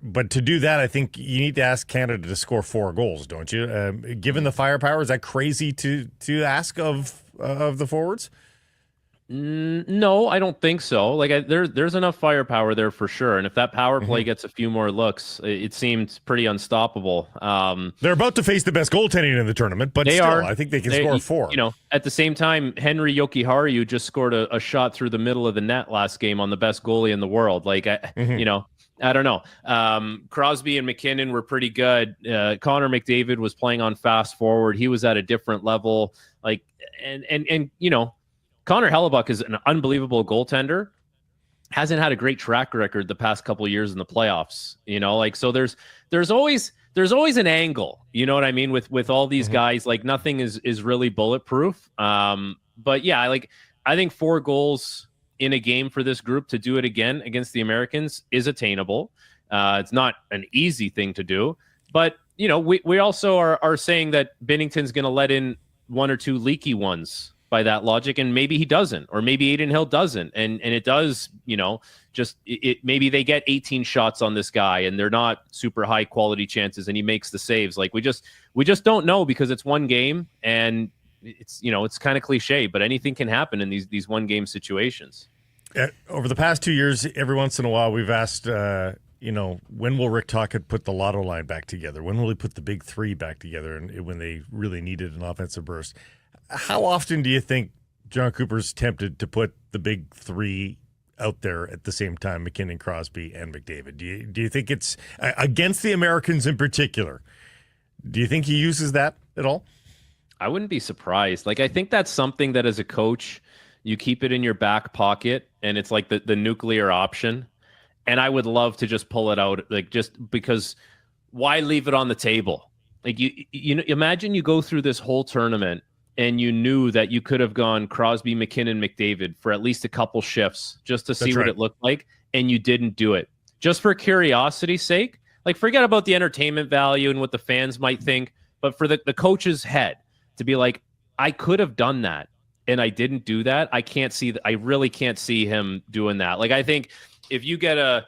But to do that, I think you need to ask Canada to score 4 goals, don't you? Given the firepower, is that crazy to ask of the forwards? No, I don't think so. Like there's enough firepower there for sure. And if that power play gets a few more looks, it seemed pretty unstoppable. They're about to face the best goaltending in the tournament, but I think they can score 4. You know, at the same time, Henry Jokiharju just scored a shot through the middle of the net last game on the best goalie in the world. Like, you know, I don't know. Crosby and McKinnon were pretty good. Connor McDavid was playing on fast forward. He was at a different level. Like, and you know, Connor Hellebuck is an unbelievable goaltender. Hasn't had a great track record the past couple of years in the playoffs. You know, like, so there's always an angle. You know what I mean? With all these guys, like nothing is really bulletproof. But yeah, I think 4 goals in a game for this group to do it again against the Americans is attainable. It's not an easy thing to do, but you know, we also are saying that Binnington's going to let in 1 or 2 leaky ones by that logic, and maybe he doesn't, or maybe Aiden Hill doesn't, and it does, you know, just it maybe they get 18 shots on this guy and they're not super high quality chances and he makes the saves. Like we just don't know, because it's one game, and it's, you know, it's kind of cliche, but anything can happen in these one game situations. Over the past 2 years, every once in a while we've asked you know, when will Rick Tocchet put the lotto line back together? When will he put the big 3 back together, and when they really needed an offensive burst? How often do you think Jon Cooper's tempted to put the big 3 out there at the same time, McKinnon, Crosby, and McDavid? Do you think it's against the Americans in particular? Do you think he uses that at all? I wouldn't be surprised. Like, I think that's something that as a coach, you keep it in your back pocket, and it's like the nuclear option. And I would love to just pull it out, like, just because why leave it on the table? Like, you know, imagine you go through this whole tournament and you knew that you could have gone Crosby, McKinnon, McDavid for at least a couple shifts just to see what it looked like, and you didn't do it. Just for curiosity's sake, like, forget about the entertainment value and what the fans might think, but for the coach's head to be like, I could have done that and I didn't do that. I really can't see him doing that. Like, I think if you get a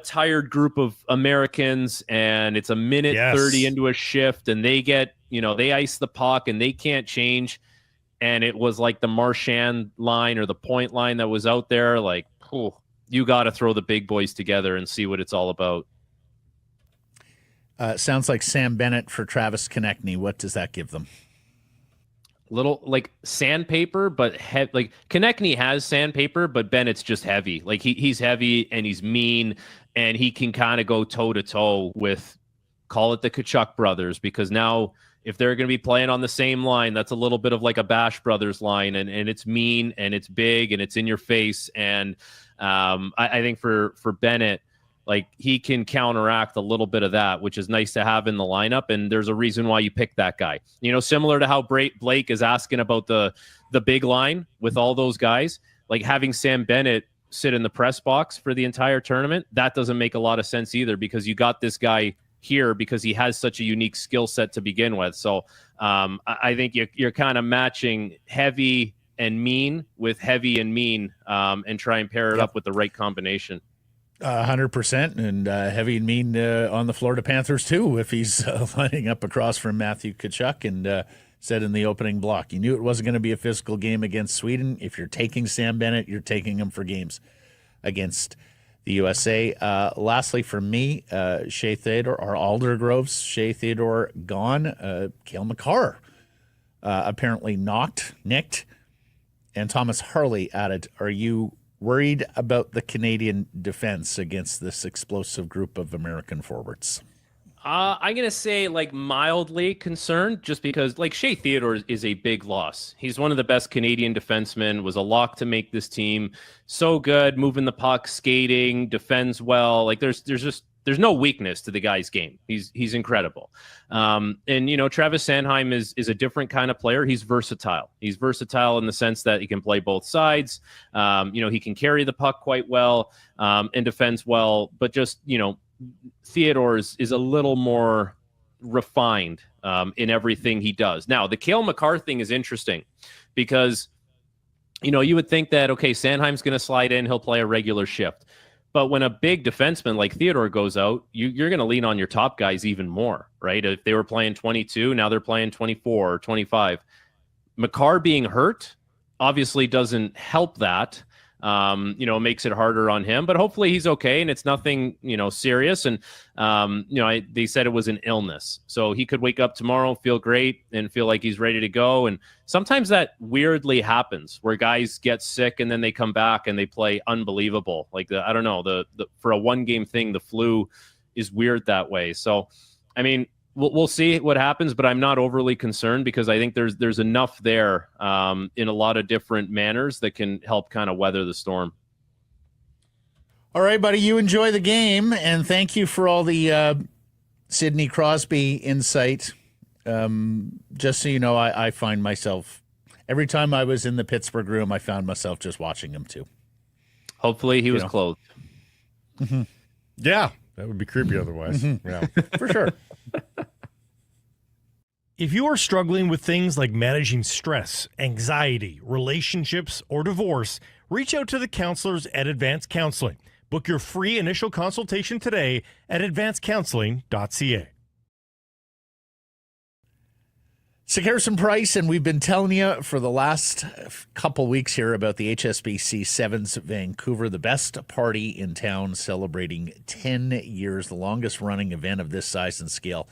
tired group of Americans and it's a minute 30 into a shift and they get, you know, they ice the puck and they can't change, and it was like the Marchand line or the point line that was out there, like, you got to throw the big boys together and see what it's all about. Sounds like Sam Bennett for Travis Konechny. What does that give them? Little like sandpaper, but like Konechny has sandpaper, but Bennett's just heavy. Like he's heavy and he's mean, and he can kind of go toe to toe with, call it the Tkachuk brothers, because now if they're going to be playing on the same line, that's a little bit of like a Bash Brothers line, and it's mean and it's big and it's in your face. And I think for Bennett, like, he can counteract a little bit of that, which is nice to have in the lineup. And there's a reason why you pick that guy. You know, similar to how Blake is asking about the big line with all those guys, like having Sam Bennett sit in the press box for the entire tournament, that doesn't make a lot of sense either, because you got this guy here because he has such a unique skill set to begin with. So I think you're kind of matching heavy and mean with heavy and mean, and try and pair it up with the right combination. 100%, and heavy and mean on the Florida Panthers too, if he's lining up across from Matthew Tkachuk. And said in the opening block, you knew it wasn't going to be a physical game against Sweden. If you're taking Sam Bennett, you're taking him for games against the USA. Lastly, for me, Shea Theodore, or Aldergroves. Shea Theodore gone. Cale Makar apparently nicked, and Thomas Harley added. Are you worried about the Canadian defense against this explosive group of American forwards? I'm going to say, like, mildly concerned, just because, like, Shea Theodore is a big loss. He's one of the best Canadian defensemen, was a lock to make this team. So good, moving the puck, skating, defends well. Like, there's no weakness to the guy's game. He's incredible. And, you know, Travis Sanheim is a different kind of player. He's versatile. He's versatile in the sense that he can play both sides. You know, he can carry the puck quite well, and defends well, but just, you know, Theodore is a little more refined in everything he does. Now, the Cale Makar thing is interesting because, you would think that, okay, Sanheim's going to slide in, he'll play a regular shift. But when a big defenseman like Theodore goes out, you're going to lean on your top guys even more, right? If they were playing 22, now they're playing 24 or 25. Makar being hurt obviously doesn't help that. Makes it harder on him, but hopefully he's okay and it's nothing, serious. And, they said it was an illness. So he could wake up tomorrow, feel great and feel like he's ready to go. And sometimes that weirdly happens where guys get sick and then they come back and they play unbelievable. Like for a 1-game thing, the flu is weird that way. So, I mean, we'll see what happens, but I'm not overly concerned because I think there's enough there in a lot of different manners that can help kind of weather the storm. All right, buddy, you enjoy the game, and thank you for all the Sidney Crosby insight. Just so you know, I find myself, every time I was in the Pittsburgh room, I found myself just watching him too. Hopefully he was clothed. Mm-hmm. Yeah, that would be creepy otherwise. Mm-hmm. Yeah, for sure. If you are struggling with things like managing stress, anxiety, relationships, or divorce, reach out to the counselors at Advanced Counseling. Book your free initial consultation today at advancedcounseling.ca. So Harrison Price, and we've been telling you for the last couple weeks here about the HSBC Sevens Vancouver, the best party in town, celebrating 10 years, the longest running event of this size and scale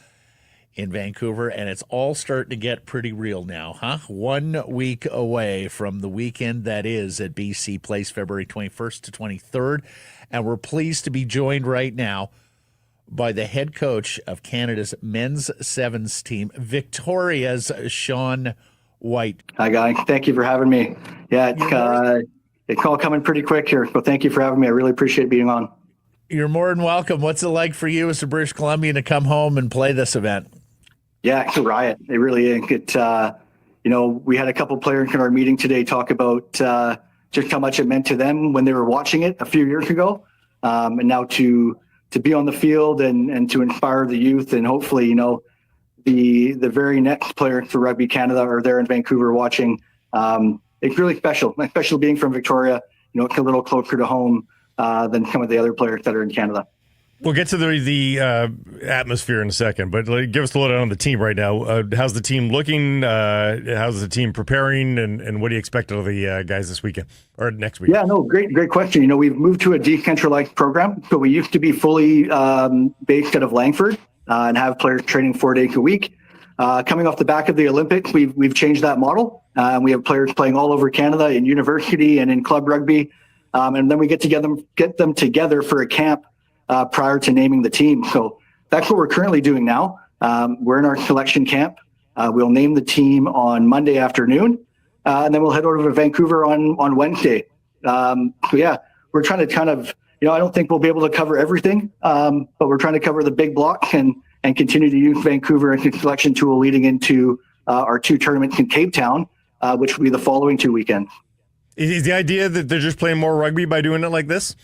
in Vancouver, and it's all starting to get pretty real now, huh? 1 week away from the weekend that is at BC Place, February 21st to 23rd, and we're pleased to be joined right now by the head coach of Canada's men's sevens team, Victoria's Sean White. Hi, Guy. Thank you for having me. Yeah, it's all coming pretty quick here, so thank you for having me. I really appreciate being on. You're more than welcome. What's it like for you as a British Columbian to come home and play this event? Yeah, it's a riot. It really is. We had a couple players in our meeting today talk about just how much it meant to them when they were watching it a few years ago. And now to be on the field and to inspire the youth and hopefully, the very next players for Rugby Canada are there in Vancouver watching. It's really special, especially being from Victoria, it's a little closer to home than some of the other players that are in Canada. We'll get to the atmosphere in a second, but give us a little on the team right now. How's the team looking? How's the team preparing? And what do you expect of the guys this weekend or next week? Yeah, no, great question. We've moved to a decentralized program. So we used to be fully based out of Langford and have players training 4 days a week. Coming off the back of the Olympics, we've changed that model. We have players playing all over Canada in university and in club rugby. And then we get them together for a camp prior to naming the team. So that's what we're currently doing now. We're in our selection camp. We'll name the team on Monday afternoon, and then we'll head over to Vancouver on Wednesday. We're trying to kind of, I don't think we'll be able to cover everything, but we're trying to cover the big block and continue to use Vancouver as a selection tool leading into our 2 tournaments in Cape Town, which will be the following 2 weekends. Is the idea that they're just playing more rugby by doing it like this?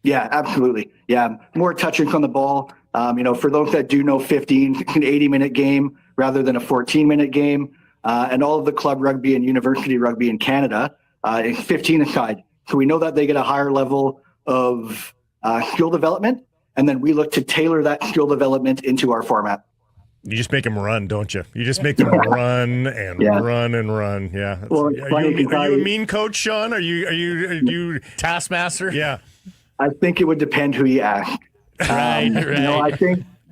Yeah, absolutely. Yeah, more touches on the ball. For those that do know 15, it's an 80-minute game rather than a 14-minute game. And all of the club rugby and university rugby in Canada is 15 aside. So we know that they get a higher level of skill development, and then we look to tailor that skill development into our format. You just make them run, don't you? You just make them run and run and run. Yeah. Well, are you a mean coach, Sean? Are you taskmaster? Yeah. I think it would depend who you ask. Right.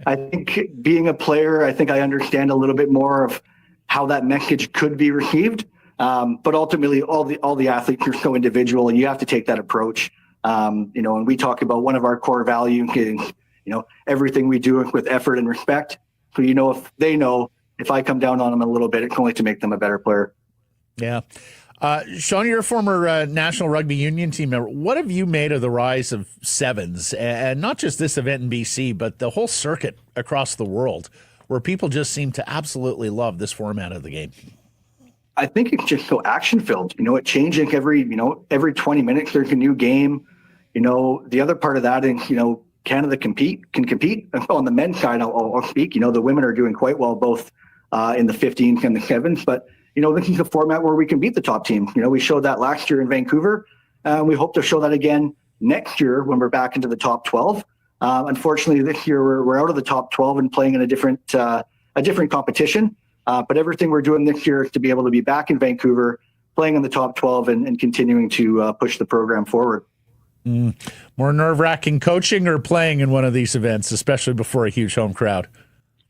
I think being a player, I think I understand a little bit more of how that message could be received. But ultimately, all the athletes are so individual, and you have to take that approach. And we talk about one of our core values is, everything we do with effort and respect. So, if I come down on them a little bit, it's only to make them a better player. Yeah. Sean, you're a former National Rugby Union team member. What have you made of the rise of sevens, and not just this event in BC, but the whole circuit across the world, where people just seem to absolutely love this format of the game? I think it's just so action filled. It changes every 20 minutes. There's a new game. The other part of that is, Canada can compete. On the men's side, I'll speak. The women are doing quite well, both in the 15s and the sevens. But this is a format where we can beat the top teams. We showed that last year in Vancouver. We hope to show that again next year when we're back into the top 12. Unfortunately, this year we're out of the top 12 and playing in a different competition. But everything we're doing this year is to be able to be back in Vancouver, playing in the top 12 and continuing to push the program forward. More nerve-wracking coaching or playing in one of these events, especially before a huge home crowd?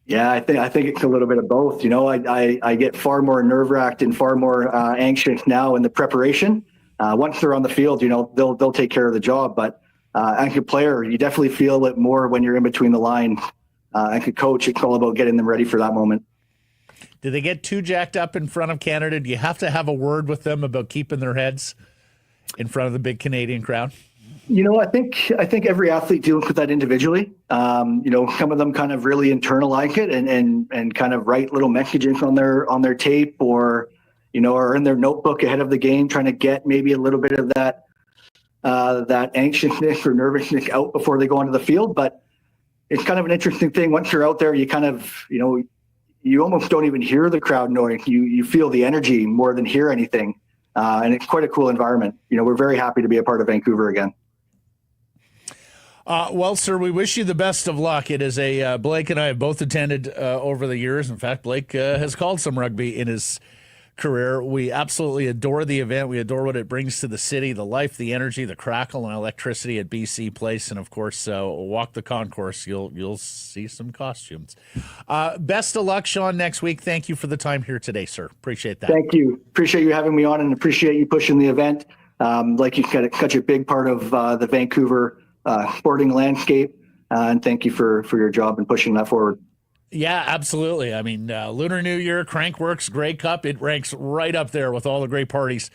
Yeah, I think it's a little bit of both. I get far more nerve-wracked and far more anxious now in the preparation. Once they're on the field, they'll take care of the job. But as a player, you definitely feel it more when you're in between the lines. As a coach, it's all about getting them ready for that moment. Do they get too jacked up in front of Canada? Do you have to have a word with them about keeping their heads in front of the big Canadian crowd? I think every athlete deals with that individually. Some of them kind of really internalize it and kind of write little messages on their tape or in their notebook ahead of the game, trying to get maybe a little bit of that anxiousness or nervousness out before they go onto the field. But it's kind of an interesting thing. Once you're out there, you kind of, you almost don't even hear the crowd noise. You feel the energy more than hear anything. And it's quite a cool environment. We're very happy to be a part of Vancouver again. Well, sir, we wish you the best of luck. It is Blake and I have both attended over the years. In fact, Blake has called some rugby in his career. We absolutely adore the event. We adore what it brings to the city, the life, the energy, the crackle and electricity at BC Place. And of course, walk the concourse. You'll see some costumes. Best of luck, Sean, next week. Thank you for the time here today, sir. Appreciate that. Thank you. Appreciate you having me on and appreciate you pushing the event. Like you said, it's such a big part of the Vancouver sporting landscape. And thank you for your job and pushing that forward. Yeah, absolutely. I mean, Lunar New Year, Crankworks, Grey Cup, it ranks right up there with all the great parties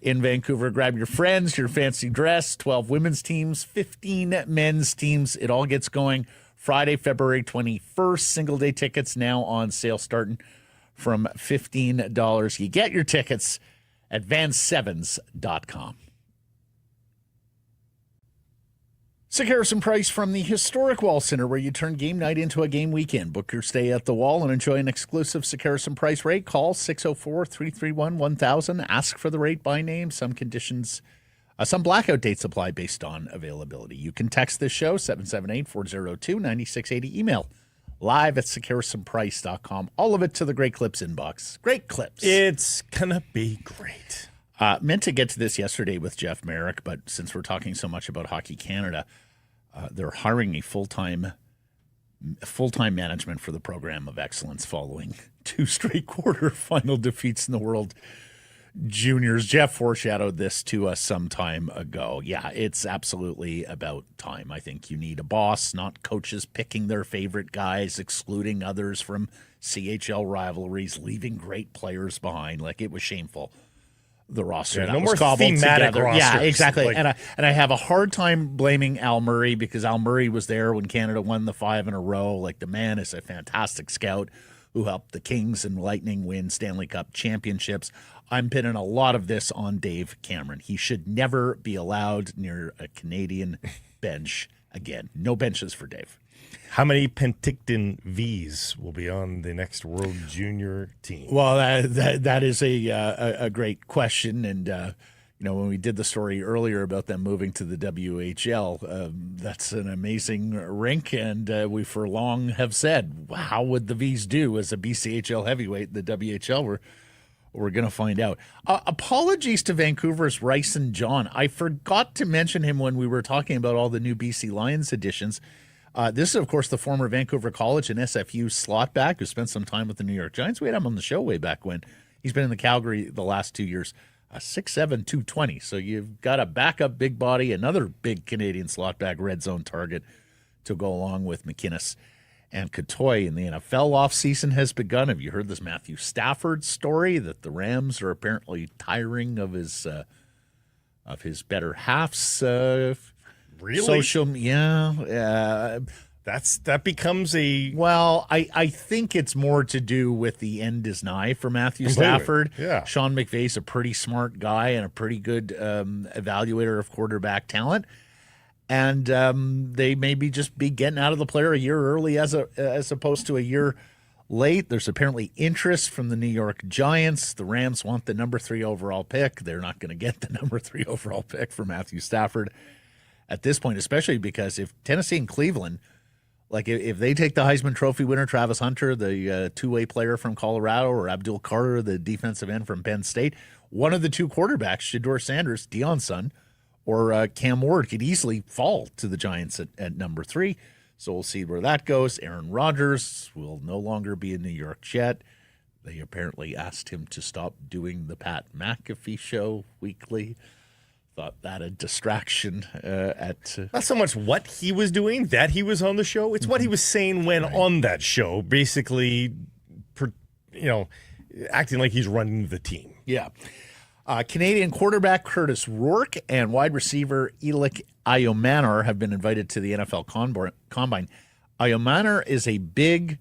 in Vancouver. Grab your friends, your fancy dress, 12 women's teams, 15 men's teams. It all gets going Friday, February 21st. Single day tickets now on sale starting from $15. You get your tickets at vansevens.com. Sick Harrison Price from the historic Wall Center, where you turn game night into a game weekend. Book your stay at the Wall and enjoy an exclusive Sick Harrison Price rate. Call 604-331-1000. Ask for the rate by name. Some conditions, some blackout dates apply based on availability. You can text this show, 778-402-9680. Email live@sickharrisonprice.com. All of it to the Great Clips inbox. Great Clips. It's going to be great. Meant to get to this yesterday with Jeff Merrick, but since we're talking so much about Hockey Canada, they're hiring a full-time management for the program of excellence following 2 straight quarterfinal defeats in the World Juniors. Jeff foreshadowed this to us some time ago. Yeah, it's absolutely about time. I think you need a boss, not coaches picking their favorite guys, excluding others from CHL rivalries, leaving great players behind. Like, it was shameful. The roster that no was more cobbled thematic together. rosters. Yeah, exactly. Like, and I have a hard time blaming Al Murray because Al Murray was there when Canada won the 5 in a row. Like, the man is a fantastic scout who helped the Kings and Lightning win Stanley Cup championships. I'm pinning a lot of this on Dave Cameron. He should never be allowed near a Canadian bench again. No benches for Dave. How many Penticton Vs will be on the next World Junior team? Well, that is a great question, and when we did the story earlier about them moving to the WHL, that's an amazing rink, and we for long have said, how would the Vs do as a BCHL heavyweight in the WHL? We're going to find out. Apologies to Vancouver's Ryson John. I forgot to mention him when we were talking about all the new BC Lions editions. This is, of course, the former Vancouver College and SFU slot back who spent some time with the New York Giants. We had him on the show way back when. He's been in the Calgary the last 2 years. 6'7", 220. So you've got a backup big body, another big Canadian slot back red zone target to go along with McInnes and Katoy. And the NFL offseason has begun. Have you heard this Matthew Stafford story that the Rams are apparently tiring of his better halves? Really? Social, yeah. That becomes a... Well, I think it's more to do with the end is nigh for Matthew Stafford. Yeah. Sean McVay's a pretty smart guy and a pretty good evaluator of quarterback talent. And they maybe just be getting out of the player a year early as opposed to a year late. There's apparently interest from the New York Giants. The Rams want the number 3 overall pick. They're not going to get the number 3 overall pick for Matthew Stafford at this point, especially because if Tennessee and Cleveland, like if they take the Heisman Trophy winner, Travis Hunter, the two-way player from Colorado, or Abdul Carter, the defensive end from Penn State, one of the two quarterbacks, Shedeur Sanders, Deion's son, or Cam Ward, could easily fall to the Giants at number 3. So we'll see where that goes. Aaron Rodgers will no longer be a New York Jet. They apparently asked him to stop doing the Pat McAfee show weekly. Thought that a distraction Not so much what he was doing, that he was on the show. It's what he was saying when on that show, basically, acting like he's running the team. Yeah. Canadian quarterback Curtis Rourke and wide receiver Elik Ayomanar have been invited to the NFL Combine. Ayomanar is a big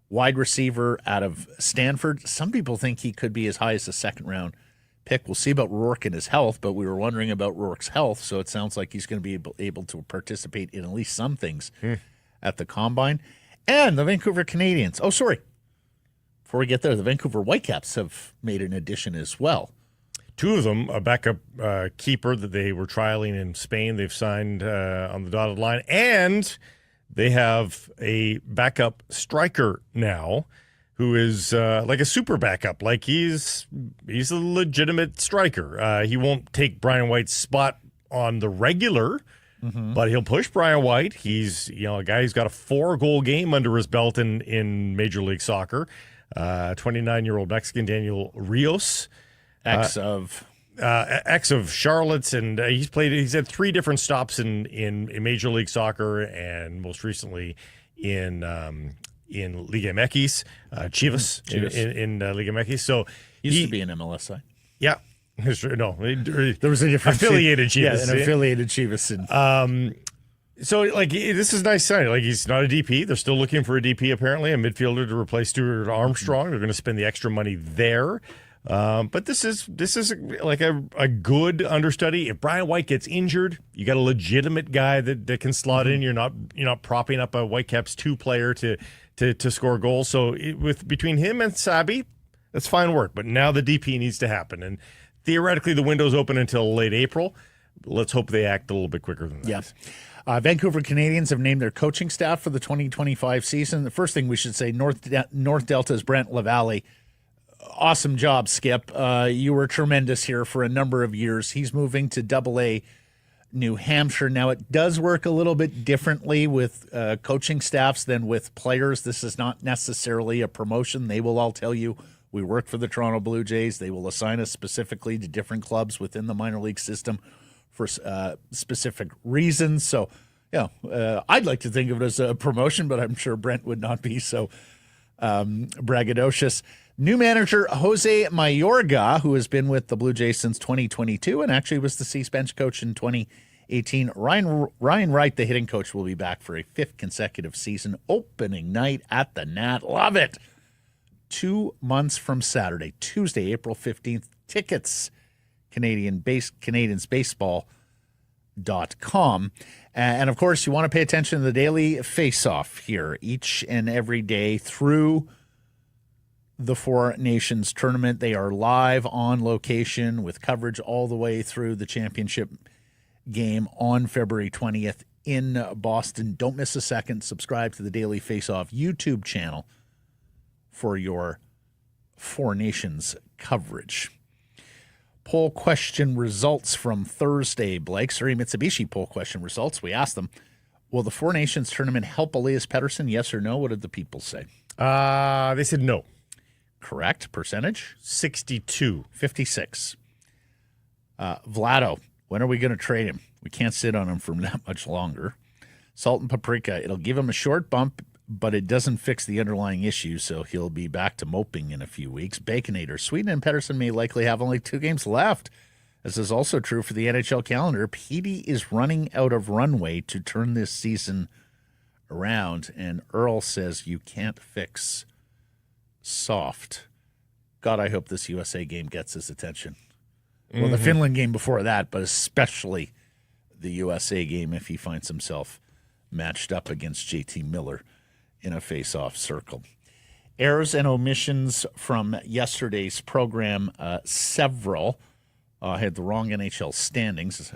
wide receiver out of Stanford. Some people think he could be as high as a second-round pick. We'll see about Rourke and his health, but we were wondering about Rourke's health, so it sounds like he's going to be able to participate in at least some things at the Combine. And the Vancouver Canadians. Oh, sorry. Before we get there, the Vancouver Whitecaps have made an addition as well. 2 of them, a backup keeper that they were trialing in Spain, they've signed on the dotted line, and they have a backup striker now who is like a super backup. Like he's a legitimate striker. He won't take Brian White's spot on the regular, but he'll push Brian White. He's a guy who's got a 4-goal game under his belt in Major League Soccer. 29-year-old Mexican Daniel Rios. Ex of Charlotte's, and he's had 3 different stops in Major League Soccer, and most recently in Liga MX, Chivas. in Liga MX. So used to be an MLS side. Yeah, no, there was a different affiliated Chivas. Yeah, an affiliated Chivas. So, this is nice sign. He's not a DP. They're still looking for a DP, apparently, a midfielder to replace Stuart Armstrong. They're going to spend the extra money there. But this is like a good understudy. If Brian White gets injured, you got a legitimate guy that can slot in. You're not propping up a Whitecaps 2 player to score goals. So between him and Sabi, that's fine work. But now the DP needs to happen, and theoretically the window's open until late April. Let's hope they act a little bit quicker than that. Yeah. Vancouver Canadians have named their coaching staff for the 2025 season. The first thing we should say, North Delta's Brent Lavalley. Awesome job, Skip. You were tremendous here for a number of years. He's moving to AA New Hampshire. Now, it does work a little bit differently with coaching staffs than with players. This is not necessarily a promotion. They will all tell you, we work for the Toronto Blue Jays. They will assign us specifically to different clubs within the minor league system for specific reasons. So, I'd like to think of it as a promotion, but I'm sure Brent would not be so braggadocious. New manager Jose Mayorga, who has been with the Blue Jays since 2022 and actually was the C's bench coach in 2018. Ryan Wright, the hitting coach, will be back for a 5th consecutive season. Opening night at the Nat. Love it. 2 months from Saturday, Tuesday, April 15th. Tickets, CanadiansBaseball.com. And, of course, you want to pay attention to the daily face-off here each and every day through the Four Nations tournament. They are live on location with coverage all the way through the championship game on February 20th in Boston. Don't miss a second. Subscribe to the Daily Face-Off YouTube channel for your Four Nations coverage. Poll question results from Thursday, Blake. Surrey Mitsubishi poll question results. We asked them, will the Four Nations tournament help Elias Pettersson? Yes or no? What did the people say? They said no. Correct. Percentage? 62. 56. Vlado, when are we going to trade him? We can't sit on him for that much longer. Salt and Paprika, it'll give him a short bump, but it doesn't fix the underlying issue, so he'll be back to moping in a few weeks. Baconator, Sweden and Pettersson may likely have only 2 games left. This is also true for the NHL calendar. Petey is running out of runway to turn this season around, and Earl says you can't fix soft. God, I hope this USA game gets his attention. Well, the Finland game before that, but especially the USA game if he finds himself matched up against JT Miller in a face-off circle. Errors and omissions from yesterday's program, several. I had the wrong NHL standings,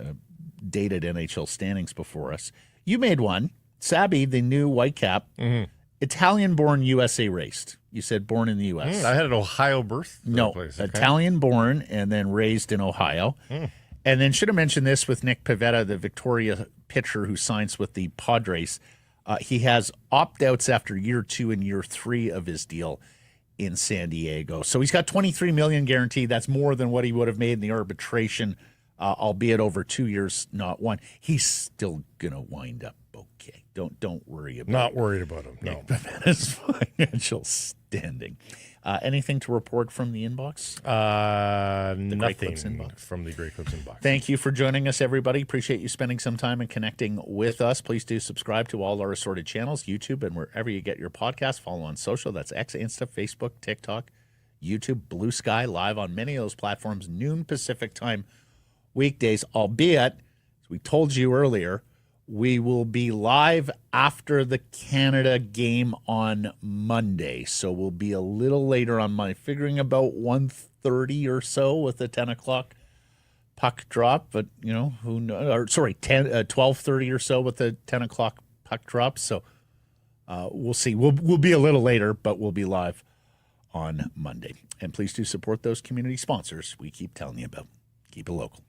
dated NHL standings before us. You made one. Sabby, the new Whitecap, Italian-born, USA raised. You said born in the U.S. I had an Ohio birth. No, place. Italian-born and then raised in Ohio. And then should have mentioned this with Nick Pivetta, the Victoria pitcher who signs with the Padres. He has opt-outs after year 2 and year 3 of his deal in San Diego. So he's got $23 million guaranteed. That's more than what he would have made in the arbitration, albeit over 2 years, not 1. He's still gonna wind up okay. Don't worry about. Not worried about him. No. Nick Pivetta's financial standing. Anything to report from the inbox? Nothing from the Great Clips inbox. Thank you for joining us, everybody. Appreciate you spending some time and connecting with us. Please do subscribe to all our assorted channels, YouTube, and wherever you get your podcasts. Follow on social. That's X, Insta, Facebook, TikTok, YouTube, Blue Sky, live on many of those platforms, noon Pacific time, weekdays, albeit, as we told you earlier, we will be live after the Canada game on Monday. So we'll be a little later on Monday, figuring about 1:30 or so with the 10 o'clock puck drop. But, you know, who knows? Or, sorry, 12:30 or so with the 10 o'clock puck drop. So we'll see. We'll be a little later, but we'll be live on Monday. And please do support those community sponsors we keep telling you about. Keep it local.